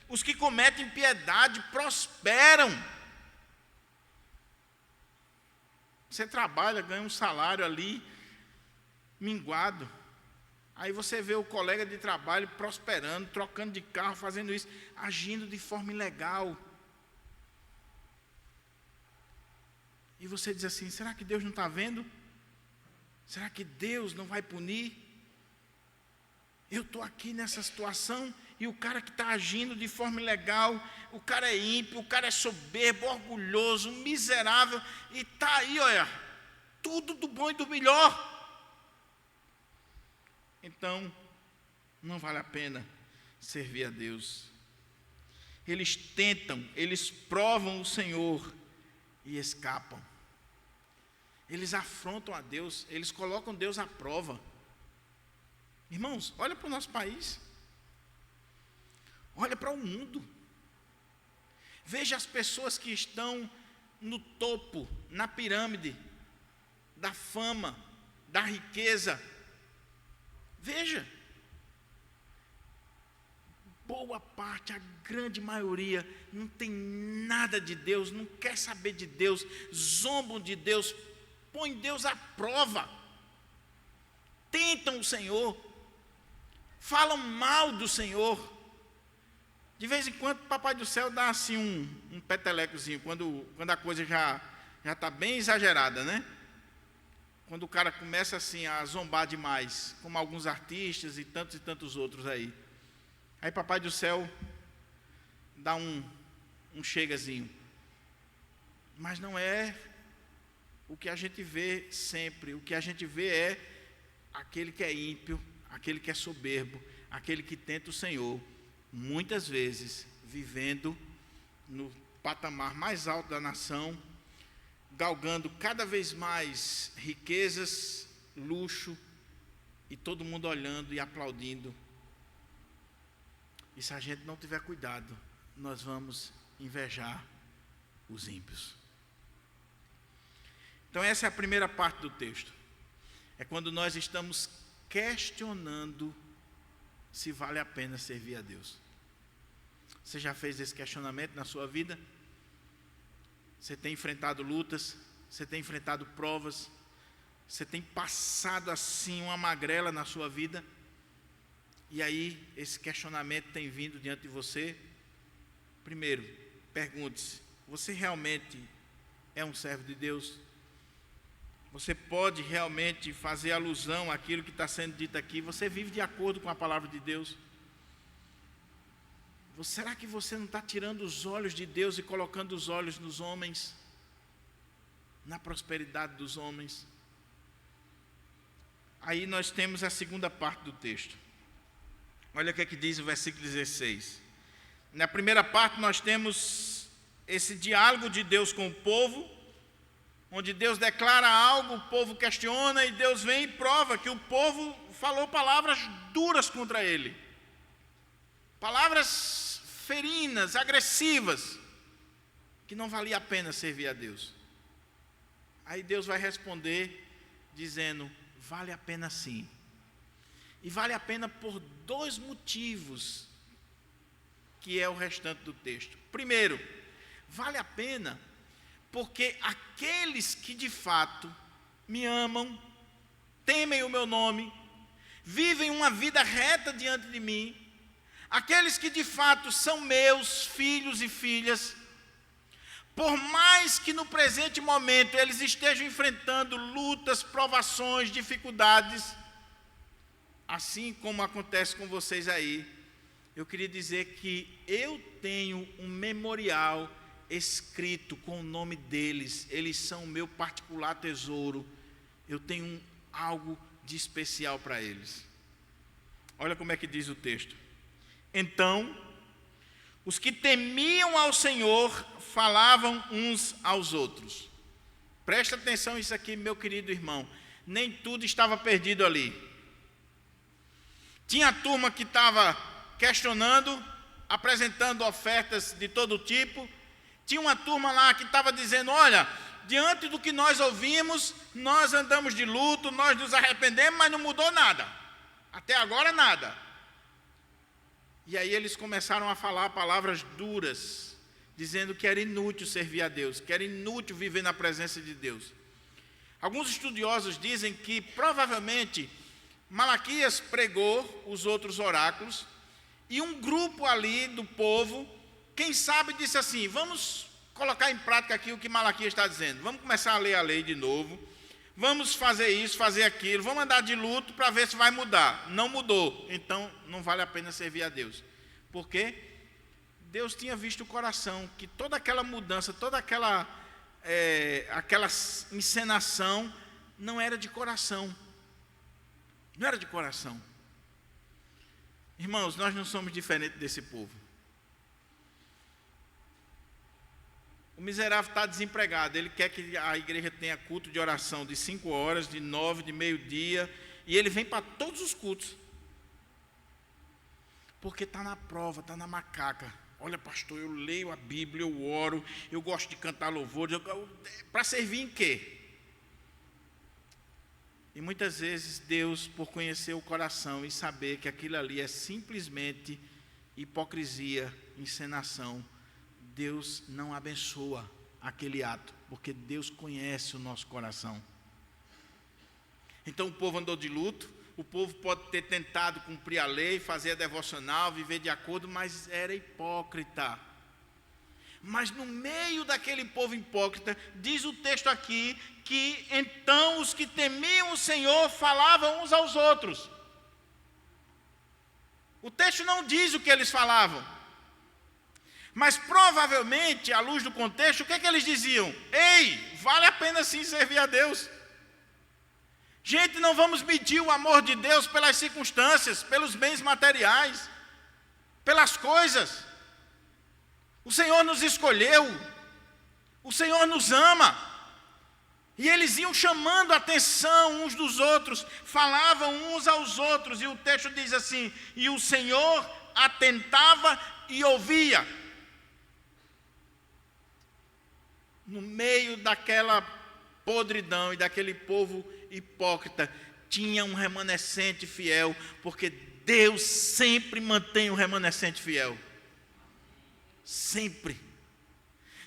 os que cometem impiedade, prosperam. Você trabalha, ganha um salário ali, minguado. Aí você vê o colega de trabalho prosperando, trocando de carro, fazendo isso, agindo de forma ilegal. E você diz assim: será que Deus não está vendo? Será que Deus não vai punir? Eu estou aqui nessa situação e o cara que está agindo de forma ilegal, o cara é ímpio, o cara é soberbo, orgulhoso, miserável, e está aí, olha, tudo do bom e do melhor. Então, não vale a pena servir a Deus. Eles tentam, eles provam o Senhor e escapam. Eles afrontam a Deus, eles colocam Deus à prova. Irmãos, olha para o nosso país. Olha para o mundo. Veja as pessoas que estão no topo, na pirâmide da fama, da riqueza. Veja. Boa parte, a grande maioria, não tem nada de Deus, não quer saber de Deus, zombam de Deus, põem Deus à prova, tentam o Senhor, falam mal do Senhor. De vez em quando o Papai do Céu dá assim um petelecozinho, quando a coisa já está bem exagerada, né? Quando o cara começa assim a zombar demais, como alguns artistas e tantos outros aí. Aí Papai do Céu dá um chegazinho. Mas não é o que a gente vê sempre. O que a gente vê é aquele que é ímpio, aquele que é soberbo, aquele que tenta o Senhor, muitas vezes vivendo no patamar mais alto da nação, galgando cada vez mais riquezas, luxo, e todo mundo olhando e aplaudindo. E se a gente não tiver cuidado, nós vamos invejar os ímpios. Então essa é a primeira parte do texto. É quando nós estamos questionando se vale a pena servir a Deus. Você já fez esse questionamento na sua vida? Você tem enfrentado lutas, você tem enfrentado provas, você tem passado assim uma magrela na sua vida, e aí esse questionamento tem vindo diante de você. Primeiro, pergunte-se: você realmente é um servo de Deus? Você pode realmente fazer alusão àquilo que está sendo dito aqui? Você vive de acordo com a palavra de Deus? Será que você não está tirando os olhos de Deus e colocando os olhos nos homens? Na prosperidade dos homens? Aí nós temos a segunda parte do texto. Olha o que é que diz o versículo 16. Na primeira parte nós temos esse diálogo de Deus com o povo, onde Deus declara algo, o povo questiona e Deus vem e prova que o povo falou palavras duras contra ele. Palavras ferinas, agressivas, que não valia a pena servir a Deus. Aí Deus vai responder dizendo: vale a pena sim. E vale a pena por dois motivos. que é o restante do texto. Primeiro, vale a pena porque aqueles que de fato me amam, temem o meu nome, vivem uma vida reta diante de mim, aqueles que de fato são meus filhos e filhas, por mais que no presente momento eles estejam enfrentando lutas, provações, dificuldades, assim como acontece com vocês aí, eu queria dizer que eu tenho um memorial escrito com o nome deles, eles são o meu particular tesouro, eu tenho algo de especial para eles. Olha como é que diz o texto. Então, os que temiam ao Senhor falavam uns aos outros. Presta atenção nisso aqui, meu querido irmão. Nem tudo estava perdido ali. Tinha a turma que estava questionando, apresentando ofertas de todo tipo. Tinha uma turma lá que estava dizendo, olha, diante do que nós ouvimos, nós andamos de luto, nós nos arrependemos, mas não mudou nada. Até agora nada. E aí eles começaram a falar palavras duras, dizendo que era inútil servir a Deus, que era inútil viver na presença de Deus. Alguns estudiosos dizem que provavelmente Malaquias pregou os outros oráculos e um grupo ali do povo, quem sabe, disse assim, vamos colocar em prática aqui o que Malaquias está dizendo, vamos começar a ler a lei de novo, vamos fazer isso, fazer aquilo, vamos andar de luto para ver se vai mudar. Não mudou, então não vale a pena servir a Deus. Por quê? Deus tinha visto o coração, que toda aquela mudança, toda aquela encenação não era de coração. Não era de coração. Irmãos, nós não somos diferentes desse povo. O miserável está desempregado, ele quer que a igreja tenha culto de oração de 5 horas, de 9, de meio-dia, e ele vem para todos os cultos. Porque está na prova, está na macaca. Olha, pastor, eu leio a Bíblia, eu oro, eu gosto de cantar louvor, para servir em quê? E muitas vezes Deus, por conhecer o coração e saber que aquilo ali é simplesmente hipocrisia, encenação, Deus não abençoa aquele ato, porque Deus conhece o nosso coração. Então o povo andou de luto, o povo pode ter tentado cumprir a lei, fazer a devocional, viver de acordo, mas era hipócrita. Mas no meio daquele povo hipócrita, diz o texto aqui, que então os que temiam o Senhor falavam uns aos outros. O texto não diz o que eles falavam, mas provavelmente, à luz do contexto, o que é que eles diziam? Ei, vale a pena sim servir a Deus. Gente, não vamos medir o amor de Deus pelas circunstâncias, pelos bens materiais, pelas coisas. O Senhor nos escolheu, o Senhor nos ama. E eles iam chamando a atenção uns dos outros, falavam uns aos outros, e o texto diz assim, e o Senhor atentava e ouvia. No meio daquela podridão e daquele povo hipócrita, tinha um remanescente fiel, porque Deus sempre mantém o remanescente fiel. Sempre.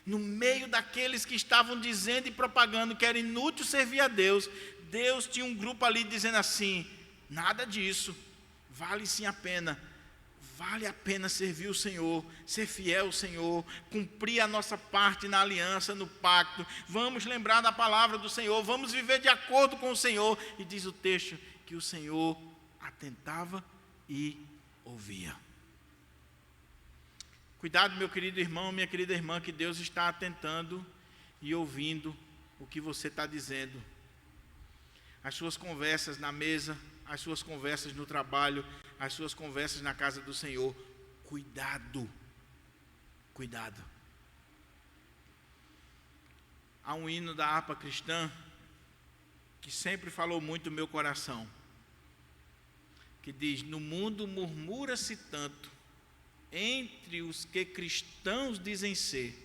No meio daqueles que estavam dizendo e propagando que era inútil servir a Deus, Deus tinha um grupo ali dizendo assim, nada disso, vale sim a pena. Vale a pena servir o Senhor, ser fiel ao Senhor, cumprir a nossa parte na aliança, no pacto. Vamos lembrar da palavra do Senhor, vamos viver de acordo com o Senhor. E diz o texto que o Senhor atentava e ouvia. Cuidado, meu querido irmão, minha querida irmã, que Deus está atentando e ouvindo o que você está dizendo. As suas conversas na mesa, as suas conversas no trabalho, as suas conversas na casa do Senhor. Cuidado, cuidado. Há um hino da harpa cristã que sempre falou muito no meu coração, que diz, no mundo murmura-se tanto, entre os que cristãos dizem ser,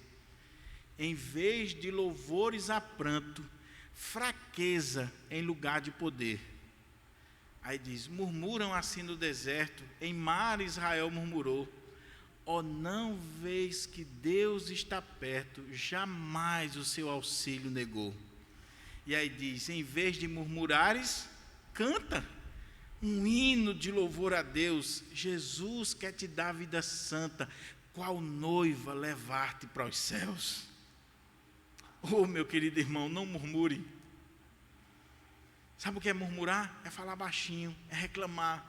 em vez de louvores a pranto, fraqueza em lugar de poder. Aí diz, murmuram assim no deserto, em mar Israel murmurou, Ó, não vês que Deus está perto, jamais o seu auxílio negou. E aí diz, em vez de murmurares, canta um hino de louvor a Deus. Jesus quer te dar a vida santa, qual noiva levar-te para os céus. Oh, meu querido irmão, não murmure. Sabe o que é murmurar? É falar baixinho, é reclamar.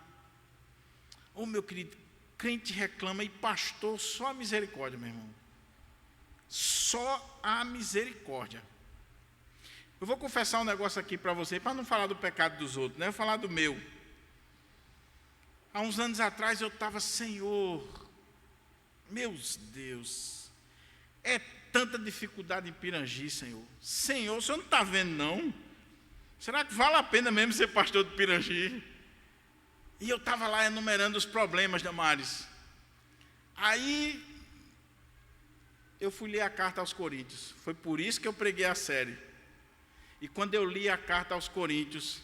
Oh, meu querido, crente reclama e pastor, só a misericórdia, meu irmão. Só a misericórdia. Eu vou confessar um negócio aqui para você, para não falar do pecado dos outros, né? Eu vou falar do meu. Há uns anos atrás eu estava, Senhor, meus Deus, é tanta dificuldade em Pirangi, Senhor. Senhor, o senhor não está vendo, não? Será que vale a pena mesmo ser pastor de Pirangi? E eu estava lá enumerando os problemas, Damares. Aí, eu fui ler a carta aos Coríntios. Foi por isso que eu preguei a série. E quando eu li a carta aos Coríntios,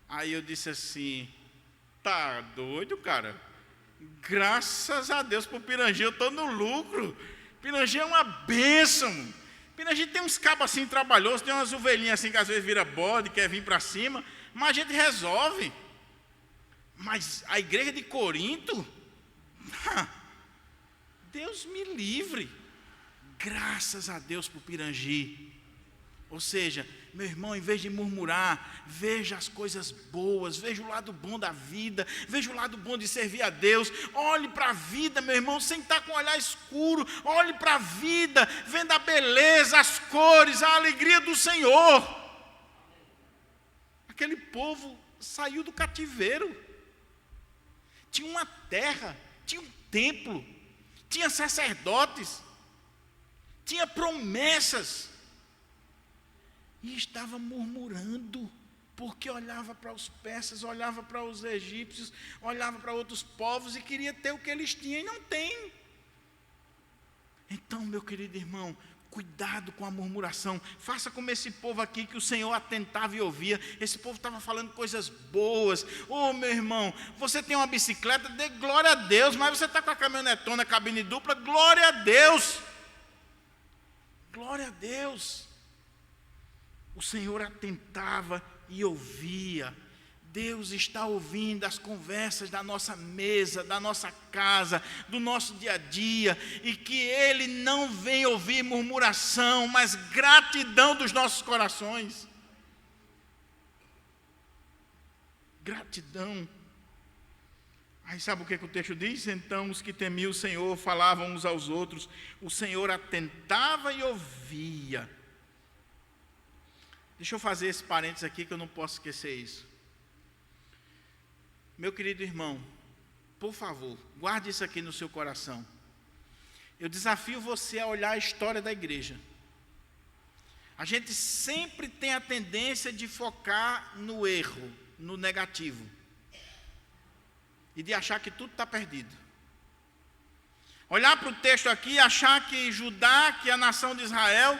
aí eu disse assim, tá doido, cara? Graças a Deus por Pirangi, eu estou no lucro. Pirangi é uma bênção. Pirangi tem uns cabos assim trabalhosos, tem umas ovelhinhas assim que às vezes vira bode, quer vir para cima, mas a gente resolve. Mas a igreja de Corinto, Deus me livre. Graças a Deus por Pirangi. Ou seja, meu irmão, em vez de murmurar, veja as coisas boas, veja o lado bom da vida, veja o lado bom de servir a Deus. Olhe para a vida, meu irmão, sem estar com o olhar escuro. Olhe para a vida, vendo a beleza, as cores, a alegria do Senhor. Aquele povo saiu do cativeiro. Tinha uma terra, tinha um templo, tinha sacerdotes, tinha promessas. E estava murmurando, porque olhava para os persas, olhava para os egípcios, olhava para outros povos e queria ter o que eles tinham e não tem. Então, meu querido irmão, cuidado com a murmuração. Faça como esse povo aqui que o Senhor atentava e ouvia. Esse povo estava falando coisas boas. Oh, meu irmão, você tem uma bicicleta, dê glória a Deus, mas você está com a caminhonetona, cabine dupla, glória a Deus. Glória a Deus. O Senhor atentava e ouvia. Deus está ouvindo as conversas da nossa mesa, da nossa casa, do nosso dia a dia, e que Ele não vem ouvir murmuração, mas gratidão dos nossos corações. Gratidão. Aí sabe o que o texto diz? Então os que temiam o Senhor falavam uns aos outros, o Senhor atentava e ouvia. Deixa eu fazer esse parênteses aqui que eu não posso esquecer isso. Meu querido irmão, por favor, guarde isso aqui no seu coração. Eu desafio você a olhar a história da igreja. A gente sempre tem a tendência de focar no erro, no negativo. E de achar que tudo está perdido. Olhar para o texto aqui e achar que Judá, que a nação de Israel,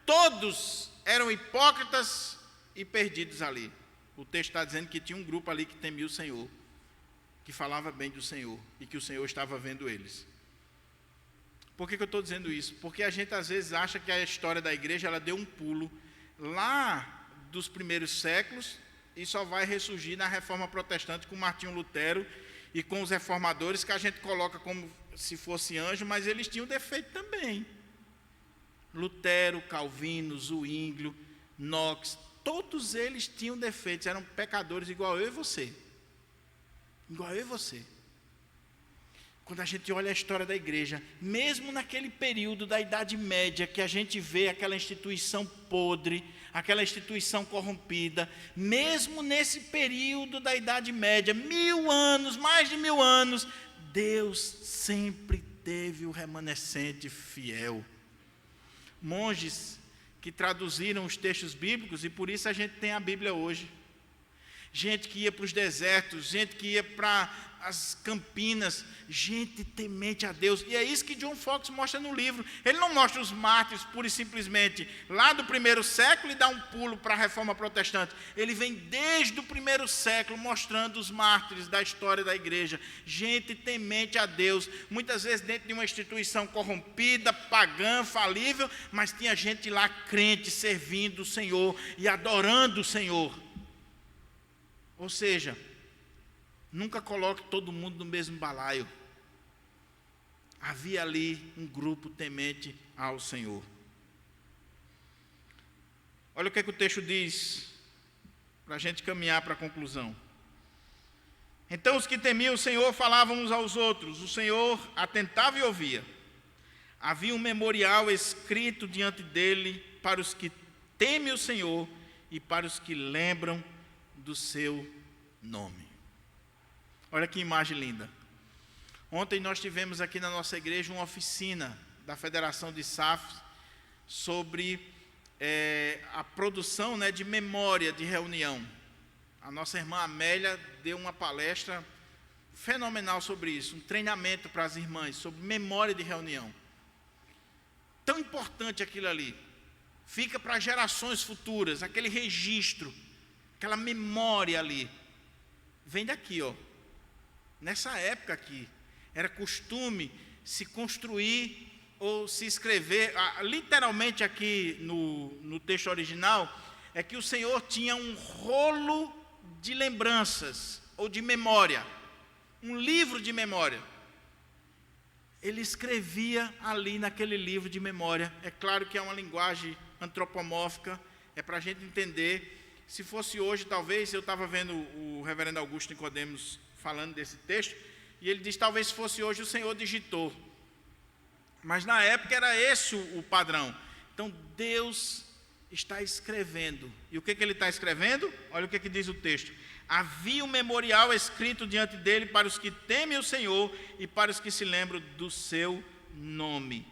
todos eram hipócritas e perdidos ali. O texto está dizendo que tinha um grupo ali que temia o Senhor, que falava bem do Senhor, e que o Senhor estava vendo eles. Por que eu estou dizendo isso? Porque a gente às vezes acha que a história da igreja ela deu um pulo lá dos primeiros séculos e só vai ressurgir na Reforma Protestante com Martinho Lutero e com os reformadores, que a gente coloca como se fosse anjo, mas eles tinham defeito também. Lutero, Calvino, Zwinglio, Knox, todos eles tinham defeitos, eram pecadores igual eu e você. Igual eu e você. Quando a gente olha a história da igreja, mesmo naquele período da Idade Média, que a gente vê aquela instituição podre, aquela instituição corrompida, mesmo nesse período da Idade Média, 1000 anos, mais de 1000 anos, Deus sempre teve o remanescente fiel. Monges que traduziram os textos bíblicos, e por isso a gente tem a Bíblia hoje. gente que ia para os desertos, gente que ia para as campinas, gente temente a Deus. E é isso que John Fox mostra no livro. Ele não mostra os mártires pura e simplesmente lá do primeiro século e dá um pulo para a reforma protestante. Ele vem desde o primeiro século mostrando os mártires da história da igreja, gente temente a Deus, muitas vezes dentro de uma instituição corrompida, pagã, falível, mas tinha gente lá crente, servindo o Senhor e adorando o Senhor. Ou seja, nunca coloque todo mundo no mesmo balaio. Havia ali um grupo temente ao Senhor. Olha o que o texto diz, para a gente caminhar para a conclusão. Então os que temiam o Senhor falavam uns aos outros, o Senhor atentava e ouvia. Havia um memorial escrito diante dele para os que temem o Senhor e para os que lembram do seu nome. Olha que imagem linda. Ontem nós tivemos aqui na nossa igreja uma oficina da Federação de SAFs sobre a produção, de memória de reunião. A nossa irmã Amélia deu uma palestra fenomenal sobre isso, um treinamento para as irmãs sobre memória de reunião. Tão importante aquilo ali. Fica para gerações futuras, aquele registro, aquela memória ali. Vem daqui, Nessa época aqui, era costume se construir ou se escrever, literalmente aqui no texto original, é que o Senhor tinha um rolo de lembranças ou de memória, um livro de memória. Ele escrevia ali naquele livro de memória. É claro que é uma linguagem antropomórfica, é para a gente entender. Se fosse hoje, talvez, eu estava vendo o reverendo Augusto Nicodemos falando desse texto, e ele diz, talvez se fosse hoje o Senhor digitou. Mas na época era esse o padrão. Então Deus está escrevendo. E o que ele está escrevendo? Olha o que diz o texto. Havia um memorial escrito diante dele para os que temem o Senhor e para os que se lembram do seu nome.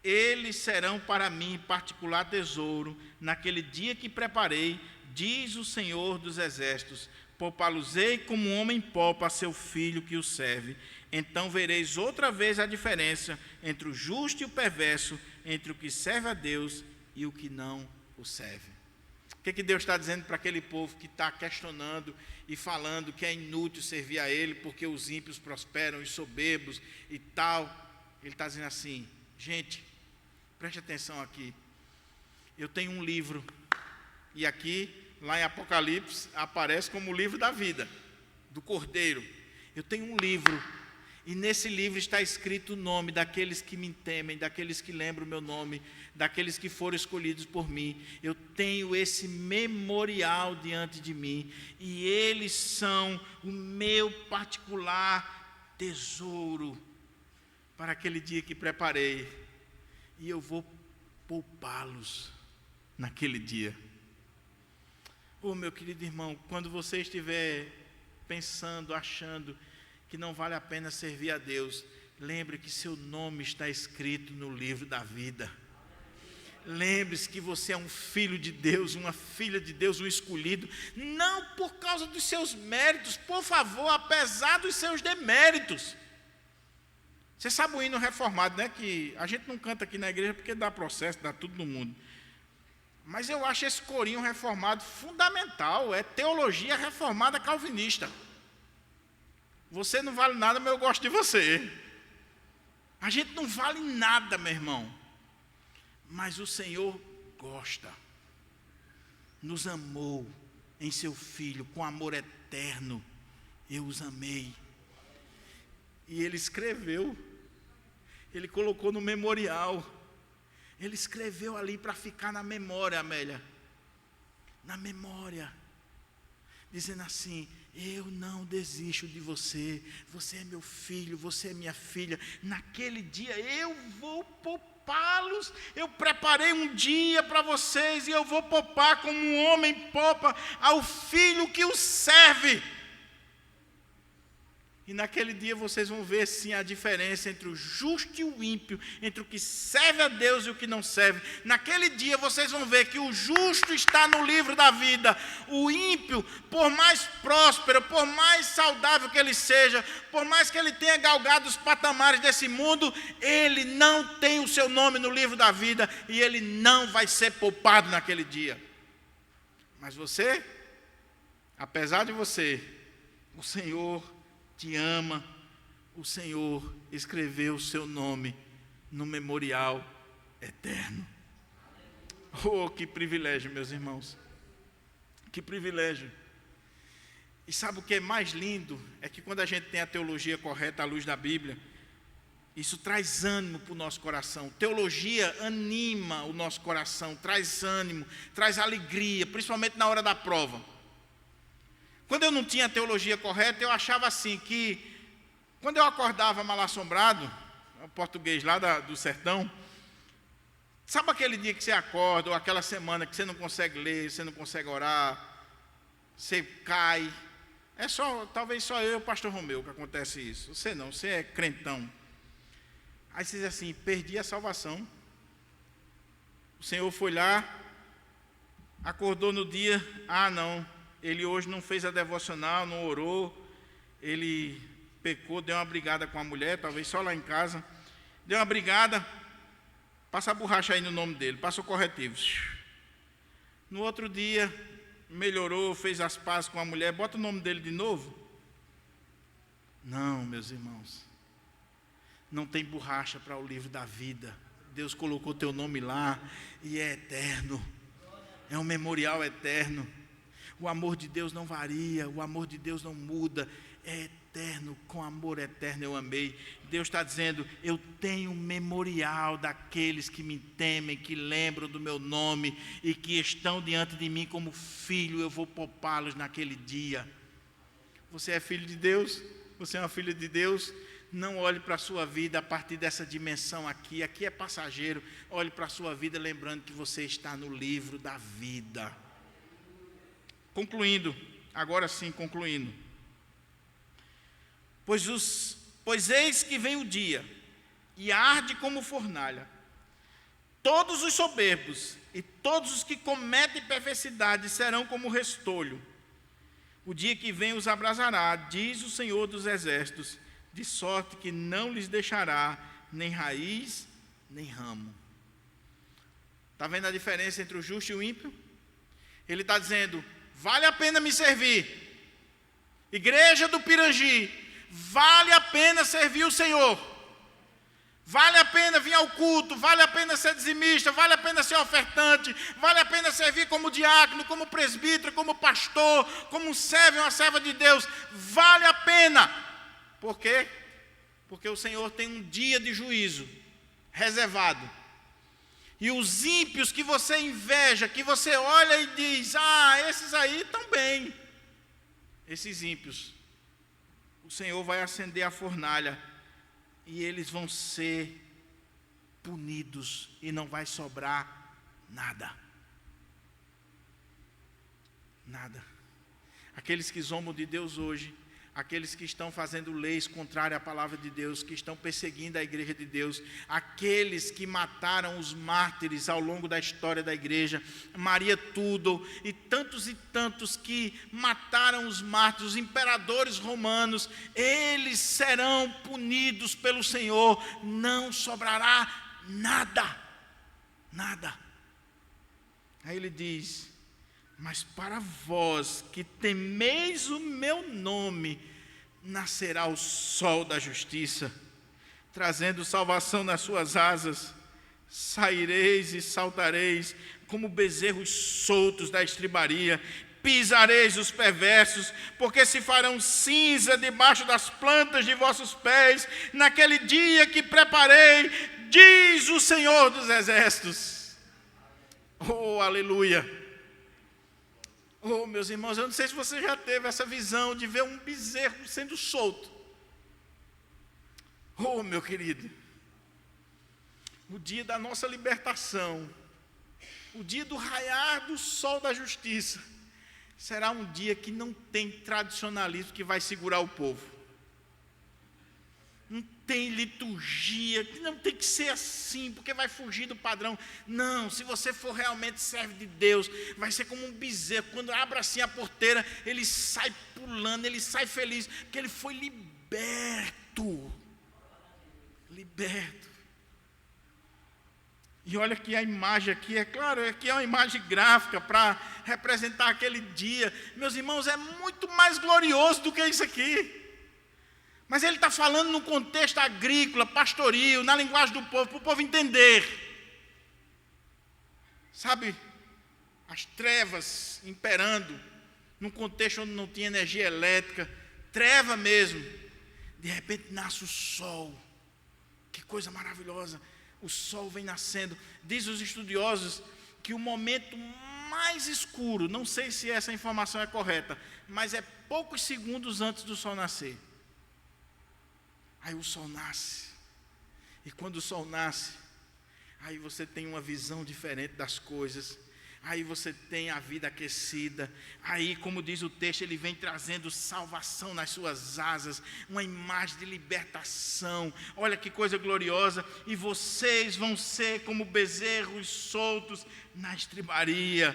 Eles serão para mim particular tesouro naquele dia que preparei, diz o Senhor dos Exércitos. Poupá-los-ei como um homem poupa a seu filho que o serve. Então vereis outra vez a diferença entre o justo e o perverso, entre o que serve a Deus e o que não o serve. O que Deus está dizendo para aquele povo que está questionando e falando que é inútil servir a Ele porque os ímpios prosperam e soberbos e tal? Ele está dizendo assim, gente, preste atenção aqui. Eu tenho um livro, e aqui, lá em Apocalipse, aparece como o livro da vida, do Cordeiro. Eu tenho um livro, e nesse livro está escrito o nome daqueles que me temem, daqueles que lembram o meu nome, daqueles que foram escolhidos por mim. Eu tenho esse memorial diante de mim, e eles são o meu particular tesouro para aquele dia que preparei, e eu vou poupá-los naquele dia. Meu querido irmão, quando você estiver pensando, achando que não vale a pena servir a Deus, lembre que seu nome está escrito no livro da vida. Lembre-se que você é um filho de Deus, uma filha de Deus, um escolhido, não por causa dos seus méritos, por favor, apesar dos seus deméritos. Você sabe o hino reformado, que a gente não canta aqui na igreja porque dá processo, dá tudo no mundo. Mas eu acho esse corinho reformado fundamental, é teologia reformada calvinista. Você não vale nada, mas eu gosto de você. A gente não vale nada, meu irmão. Mas o Senhor gosta. Nos amou em seu Filho, com amor eterno. Eu os amei. E Ele escreveu. Ele colocou no memorial. Ele escreveu ali para ficar na memória, Amélia. Na memória. Dizendo assim, eu não desisto de você. Você é meu filho, você é minha filha. Naquele dia eu vou poupá-los. Eu preparei um dia para vocês e eu vou poupar como um homem poupa ao filho que o serve. E naquele dia vocês vão ver sim a diferença entre o justo e o ímpio, entre o que serve a Deus e o que não serve. Naquele dia vocês vão ver que o justo está no livro da vida. O ímpio, por mais próspero, por mais saudável que ele seja, por mais que ele tenha galgado os patamares desse mundo, ele não tem o seu nome no livro da vida e ele não vai ser poupado naquele dia. Mas você, apesar de você, o Senhor te ama, o Senhor escreveu o seu nome no memorial eterno. Oh, que privilégio, meus irmãos. Que privilégio. E sabe o que é mais lindo? É que quando a gente tem a teologia correta à luz da Bíblia, isso traz ânimo para o nosso coração. Teologia anima o nosso coração, traz ânimo, traz alegria, principalmente na hora da prova. Quando eu não tinha a teologia correta, eu achava assim que, quando eu acordava mal assombrado, o português lá do sertão, sabe aquele dia que você acorda, ou aquela semana que você não consegue ler, você não consegue orar, você cai, talvez só eu e o pastor Romeu que acontece isso, você não, você é crentão. Aí você diz assim, perdi a salvação, o Senhor foi lá, acordou no dia, não, ele hoje não fez a devocional, não orou, ele pecou, deu uma brigada com a mulher, talvez só lá em casa, deu uma brigada, passa a borracha aí no nome dele, passa o corretivo. No outro dia, melhorou, fez as pazes com a mulher, bota o nome dele de novo. Não, meus irmãos, não tem borracha para o livro da vida. Deus colocou teu nome lá e é eterno, é um memorial eterno. O amor de Deus não varia, o amor de Deus não muda, é eterno, com amor eterno eu amei. Deus está dizendo, eu tenho um memorial daqueles que me temem, que lembram do meu nome e que estão diante de mim como filho, eu vou poupá-los naquele dia. Você é filho de Deus? Você é uma filha de Deus? Não olhe para a sua vida a partir dessa dimensão aqui é passageiro. Olhe para a sua vida lembrando que você está no livro da vida. Concluindo, agora sim concluindo. Pois eis que vem o dia, e arde como fornalha. Todos os soberbos e todos os que cometem perversidade serão como restolho. O dia que vem os abrasará, diz o Senhor dos Exércitos, de sorte que não lhes deixará nem raiz, nem ramo. Está vendo a diferença entre o justo e o ímpio? Ele está dizendo, vale a pena me servir. Igreja do Pirangi, vale a pena servir o Senhor. Vale a pena vir ao culto, vale a pena ser dizimista, vale a pena ser ofertante, vale a pena servir como diácono, como presbítero, como pastor, como um servo e uma serva de Deus. Vale a pena. Por quê? Porque o Senhor tem um dia de juízo reservado. E os ímpios que você inveja, que você olha e diz, esses aí estão bem. Esses ímpios, o Senhor vai acender a fornalha e eles vão ser punidos e não vai sobrar nada. Nada. Aqueles que zombam de Deus hoje, aqueles que estão fazendo leis contrárias à palavra de Deus, que estão perseguindo a igreja de Deus, aqueles que mataram os mártires ao longo da história da igreja, Maria Tudor e tantos que mataram os mártires, os imperadores romanos, eles serão punidos pelo Senhor, não sobrará nada, nada. Aí ele diz, mas para vós que temeis o meu nome, nascerá o sol da justiça, trazendo salvação nas suas asas. Saireis e saltareis como bezerros soltos da estribaria, pisareis os perversos, porque se farão cinza debaixo das plantas de vossos pés, naquele dia que preparei, diz o Senhor dos Exércitos. Oh, aleluia! Oh, meus irmãos, eu não sei se você já teve essa visão de ver um bezerro sendo solto. Oh, meu querido, o dia da nossa libertação, o dia do raiar do sol da justiça, será um dia que não tem tradicionalismo que vai segurar o povo. não tem liturgia, não tem que ser assim, porque vai fugir do padrão. Não, se você for realmente servo de Deus, vai ser como um bezerro. Quando abre assim a porteira, ele sai pulando, ele sai feliz, porque ele foi liberto. Liberto. E olha que a imagem aqui, é claro, aqui é uma imagem gráfica para representar aquele dia. Meus irmãos, é muito mais glorioso do que isso aqui. Mas ele está falando no contexto agrícola, pastoril, na linguagem do povo, para o povo entender. Sabe, as trevas imperando, num contexto onde não tinha energia elétrica, treva mesmo. De repente nasce o sol. Que coisa maravilhosa. O sol vem nascendo. Diz os estudiosos que o momento mais escuro, não sei se essa informação é correta, mas é poucos segundos antes do sol nascer. Aí o sol nasce. E quando o sol nasce, aí você tem uma visão diferente das coisas. Aí você tem a vida aquecida. Aí, como diz o texto, ele vem trazendo salvação nas suas asas, uma imagem de libertação. Olha que coisa gloriosa. E vocês vão ser como bezerros soltos na estribaria.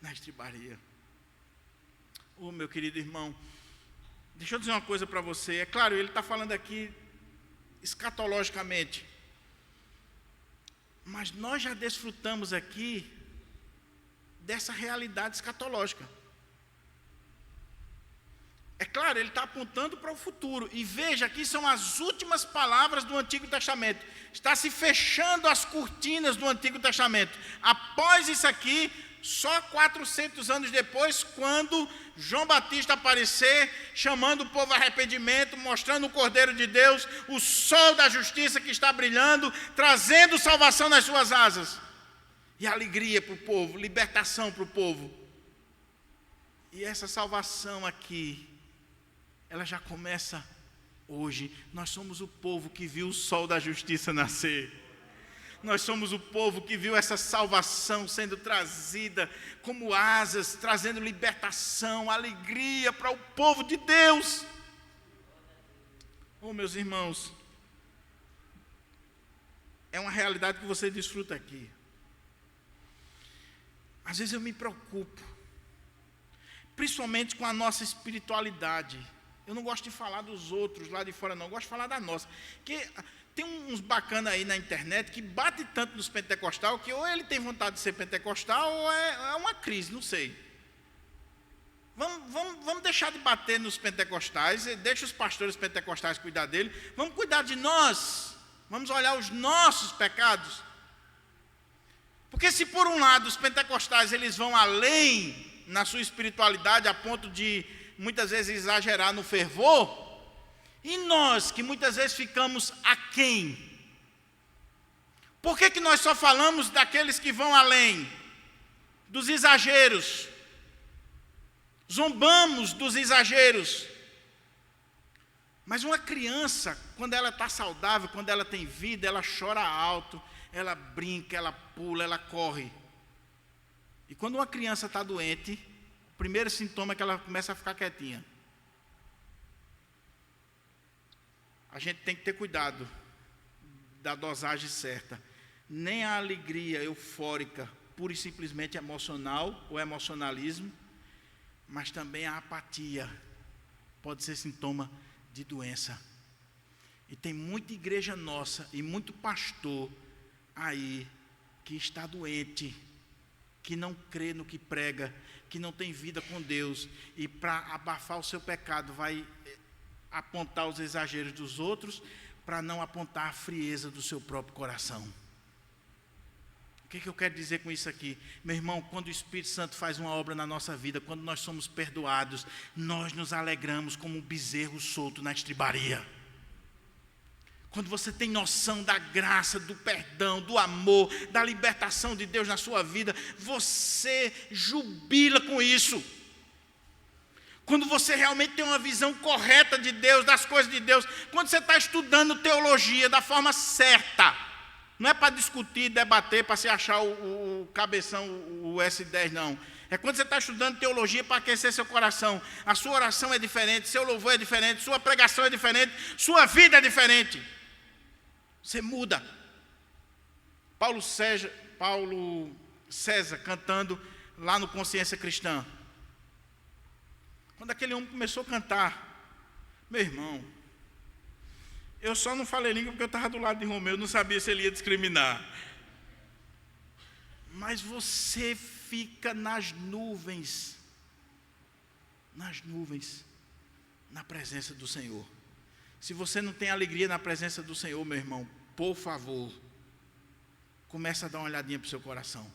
Na estribaria. Oh, meu querido irmão, deixa eu dizer uma coisa para você. É claro, ele está falando aqui escatologicamente. Mas nós já desfrutamos aqui dessa realidade escatológica. É claro, ele está apontando para o futuro. E veja, aqui são as últimas palavras do Antigo Testamento. Está se fechando as cortinas do Antigo Testamento. Após isso aqui, só 400 anos depois, quando João Batista aparecer, chamando o povo a arrependimento, mostrando o Cordeiro de Deus, o sol da justiça que está brilhando, trazendo salvação nas suas asas. E alegria para o povo, libertação para o povo. E essa salvação aqui, ela já começa hoje. Nós somos o povo que viu o sol da justiça nascer. Nós somos o povo que viu essa salvação sendo trazida como asas, trazendo libertação, alegria para o povo de Deus. Oh, meus irmãos, é uma realidade que você desfruta aqui. Às vezes eu me preocupo, principalmente com a nossa espiritualidade. Eu não gosto de falar dos outros lá de fora, não. Eu gosto de falar da nossa. Porque tem uns bacanas aí na internet que bate tanto nos pentecostais que ou ele tem vontade de ser pentecostal ou é uma crise, não sei. Vamos deixar de bater nos pentecostais, deixa os pastores pentecostais cuidar dele. Vamos cuidar de nós. Vamos olhar os nossos pecados. Porque se por um lado os pentecostais eles vão além na sua espiritualidade a ponto de muitas vezes exagerar no fervor, e nós que muitas vezes ficamos aquém? Por que nós só falamos daqueles que vão além? Dos exageros. Zombamos dos exageros. Mas uma criança, quando ela está saudável, quando ela tem vida, ela chora alto, ela brinca, ela pula, ela corre. E quando uma criança está doente, o primeiro sintoma é que ela começa a ficar quietinha. A gente tem que ter cuidado da dosagem certa. Nem a alegria eufórica, pura e simplesmente emocional ou emocionalismo, mas também a apatia pode ser sintoma de doença. E tem muita igreja nossa e muito pastor aí que está doente, que não crê no que prega, que não tem vida com Deus, e para abafar o seu pecado vai apontar os exageros dos outros, para não apontar a frieza do seu próprio coração. O que eu quero dizer com isso aqui? Meu irmão, quando o Espírito Santo faz uma obra na nossa vida, quando nós somos perdoados, nós nos alegramos como um bezerro solto na estribaria. Quando você tem noção da graça, do perdão, do amor, da libertação de Deus na sua vida, você jubila com isso. Quando você realmente tem uma visão correta de Deus, das coisas de Deus, quando você está estudando teologia da forma certa, não é para discutir, debater, para se achar o cabeção, o S10, não. É quando você está estudando teologia para aquecer seu coração. A sua oração é diferente, seu louvor é diferente, sua pregação é diferente, sua vida é diferente. Você muda. Paulo César cantando lá no Consciência Cristã. Quando aquele homem começou a cantar, meu irmão, eu só não falei língua porque eu estava do lado de Romeu, eu não sabia se ele ia discriminar. Mas você fica nas nuvens, na presença do Senhor. Se você não tem alegria na presença do Senhor, meu irmão, por favor, comece a dar uma olhadinha para o seu coração.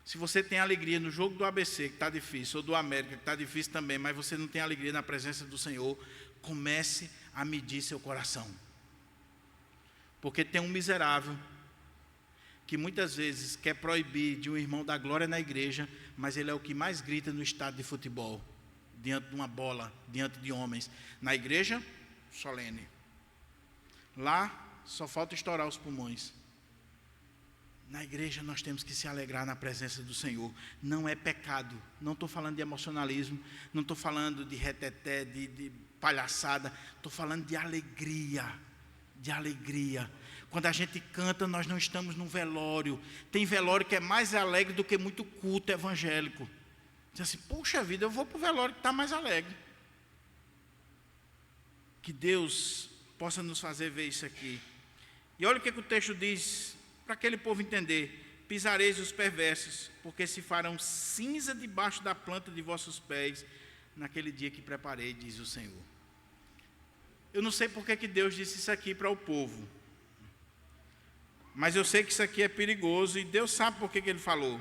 Se você tem alegria no jogo do ABC, que está difícil, ou do América, que está difícil também, mas você não tem alegria na presença do Senhor, comece a medir seu coração. Porque tem um miserável que muitas vezes quer proibir de um irmão dar glória na igreja, mas ele é o que mais grita no estádio de futebol, diante de uma bola, diante de homens. Na igreja, solene. Lá, só falta estourar os pulmões. Na igreja nós temos que se alegrar na presença do Senhor. Não é pecado. Não estou falando de emocionalismo, não estou falando de reteté, de palhaçada. Estou falando de alegria. De alegria. Quando a gente canta, nós não estamos num velório. Tem velório que é mais alegre do que muito culto evangélico. Diz assim, poxa vida, eu vou para o velório que está mais alegre. Que Deus possa nos fazer ver isso aqui. E olha o que o texto diz, para aquele povo entender. Pisareis os perversos, porque se farão cinza debaixo da planta de vossos pés, naquele dia que preparei, diz o Senhor. Eu não sei porque que Deus disse isso aqui para o povo. Mas eu sei que isso aqui é perigoso e Deus sabe por que Ele falou.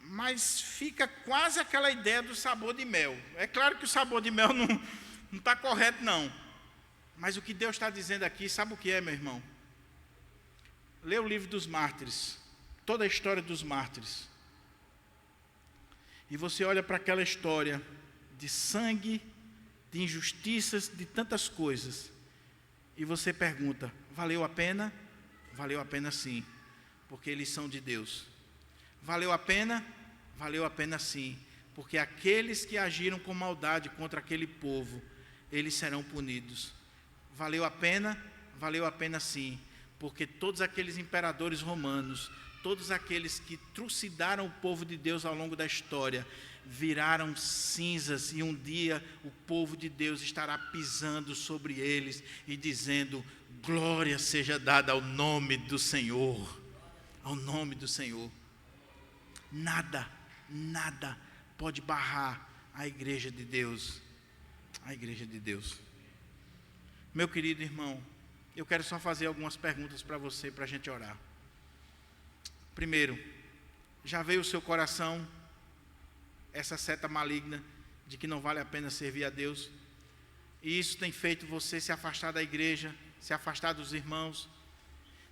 Mas fica quase aquela ideia do sabor de mel. É claro que o sabor de mel não está correto, não. Mas o que Deus está dizendo aqui, sabe o que é, meu irmão? Lê o livro dos mártires, toda a história dos mártires. E você olha para aquela história de sangue, de injustiças, de tantas coisas. E você pergunta, valeu a pena? Valeu a pena sim, porque eles são de Deus. Valeu a pena? Valeu a pena sim, porque aqueles que agiram com maldade contra aquele povo, eles serão punidos. Valeu a pena? Valeu a pena sim, porque todos aqueles imperadores romanos, todos aqueles que trucidaram o povo de Deus ao longo da história, viraram cinzas, e um dia o povo de Deus estará pisando sobre eles e dizendo, glória seja dada ao nome do Senhor, ao nome do Senhor. Nada pode barrar a igreja de Deus, a igreja de Deus. Meu querido irmão, eu quero só fazer algumas perguntas para você, para a gente orar. Primeiro, já veio o seu coração essa seta maligna de que não vale a pena servir a Deus? E isso tem feito você se afastar da igreja, se afastar dos irmãos?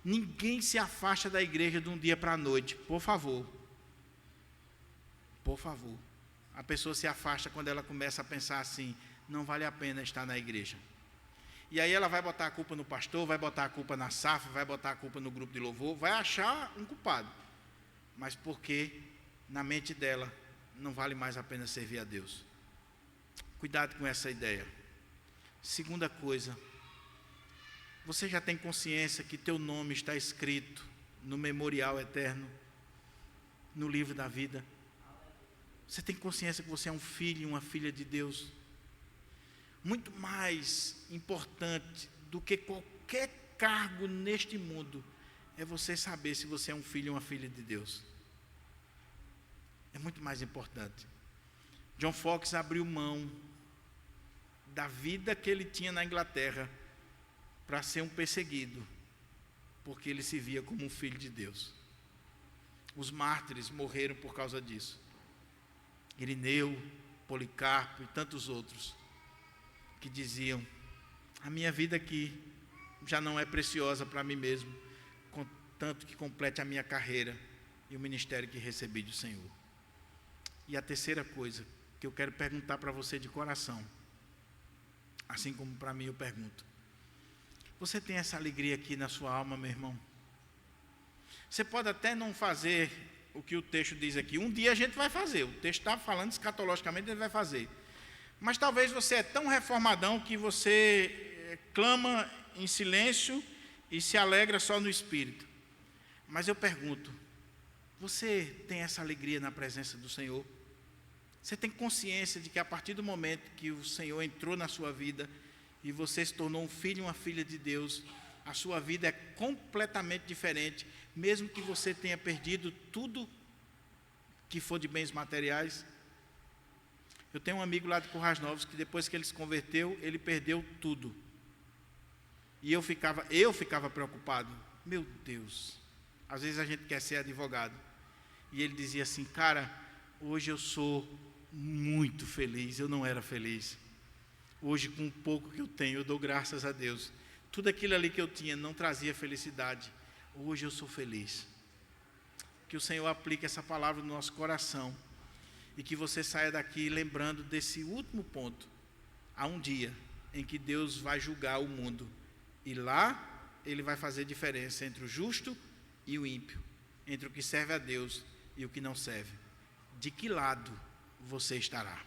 Ninguém se afasta da igreja de um dia para a noite, por favor. Por favor. A pessoa se afasta quando ela começa a pensar assim, não vale a pena estar na igreja. E aí ela vai botar a culpa no pastor, vai botar a culpa na SAF, vai botar a culpa no grupo de louvor, vai achar um culpado. Mas porque na mente dela não vale mais a pena servir a Deus. Cuidado com essa ideia. Segunda coisa, você já tem consciência que teu nome está escrito no memorial eterno, no livro da vida? Você tem consciência que você é um filho e uma filha de Deus? Muito mais importante do que qualquer cargo neste mundo é você saber se você é um filho ou uma filha de Deus. É muito mais importante. John Fox abriu mão da vida que ele tinha na Inglaterra para ser um perseguido, porque ele se via como um filho de Deus. Os mártires morreram por causa disso. Irineu, Policarpo e tantos outros, que diziam, a minha vida aqui já não é preciosa para mim mesmo, contanto que complete a minha carreira e o ministério que recebi do Senhor. E a terceira coisa que eu quero perguntar para você de coração, assim como para mim eu pergunto, você tem essa alegria aqui na sua alma, meu irmão? Você pode até não fazer o que o texto diz aqui. Um dia a gente vai fazer, o texto está falando escatologicamente, ele vai fazer. Mas talvez você é tão reformadão que você clama em silêncio e se alegra só no Espírito. Mas eu pergunto, você tem essa alegria na presença do Senhor? Você tem consciência de que a partir do momento que o Senhor entrou na sua vida e você se tornou um filho e uma filha de Deus, a sua vida é completamente diferente, mesmo que você tenha perdido tudo que for de bens materiais? Eu tenho um amigo lá de Currais Novos que depois que ele se converteu, ele perdeu tudo. E eu ficava preocupado. Meu Deus, às vezes a gente quer ser advogado. E ele dizia assim, cara, hoje eu sou muito feliz, eu não era feliz. Hoje, com o pouco que eu tenho, eu dou graças a Deus. Tudo aquilo ali que eu tinha não trazia felicidade. Hoje eu sou feliz. Que o Senhor aplique essa palavra no nosso coração. E que você saia daqui lembrando desse último ponto. Há um dia em que Deus vai julgar o mundo. E lá, Ele vai fazer diferença entre o justo e o ímpio. Entre o que serve a Deus e o que não serve. De que lado você estará?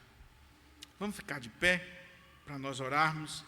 Vamos ficar de pé para nós orarmos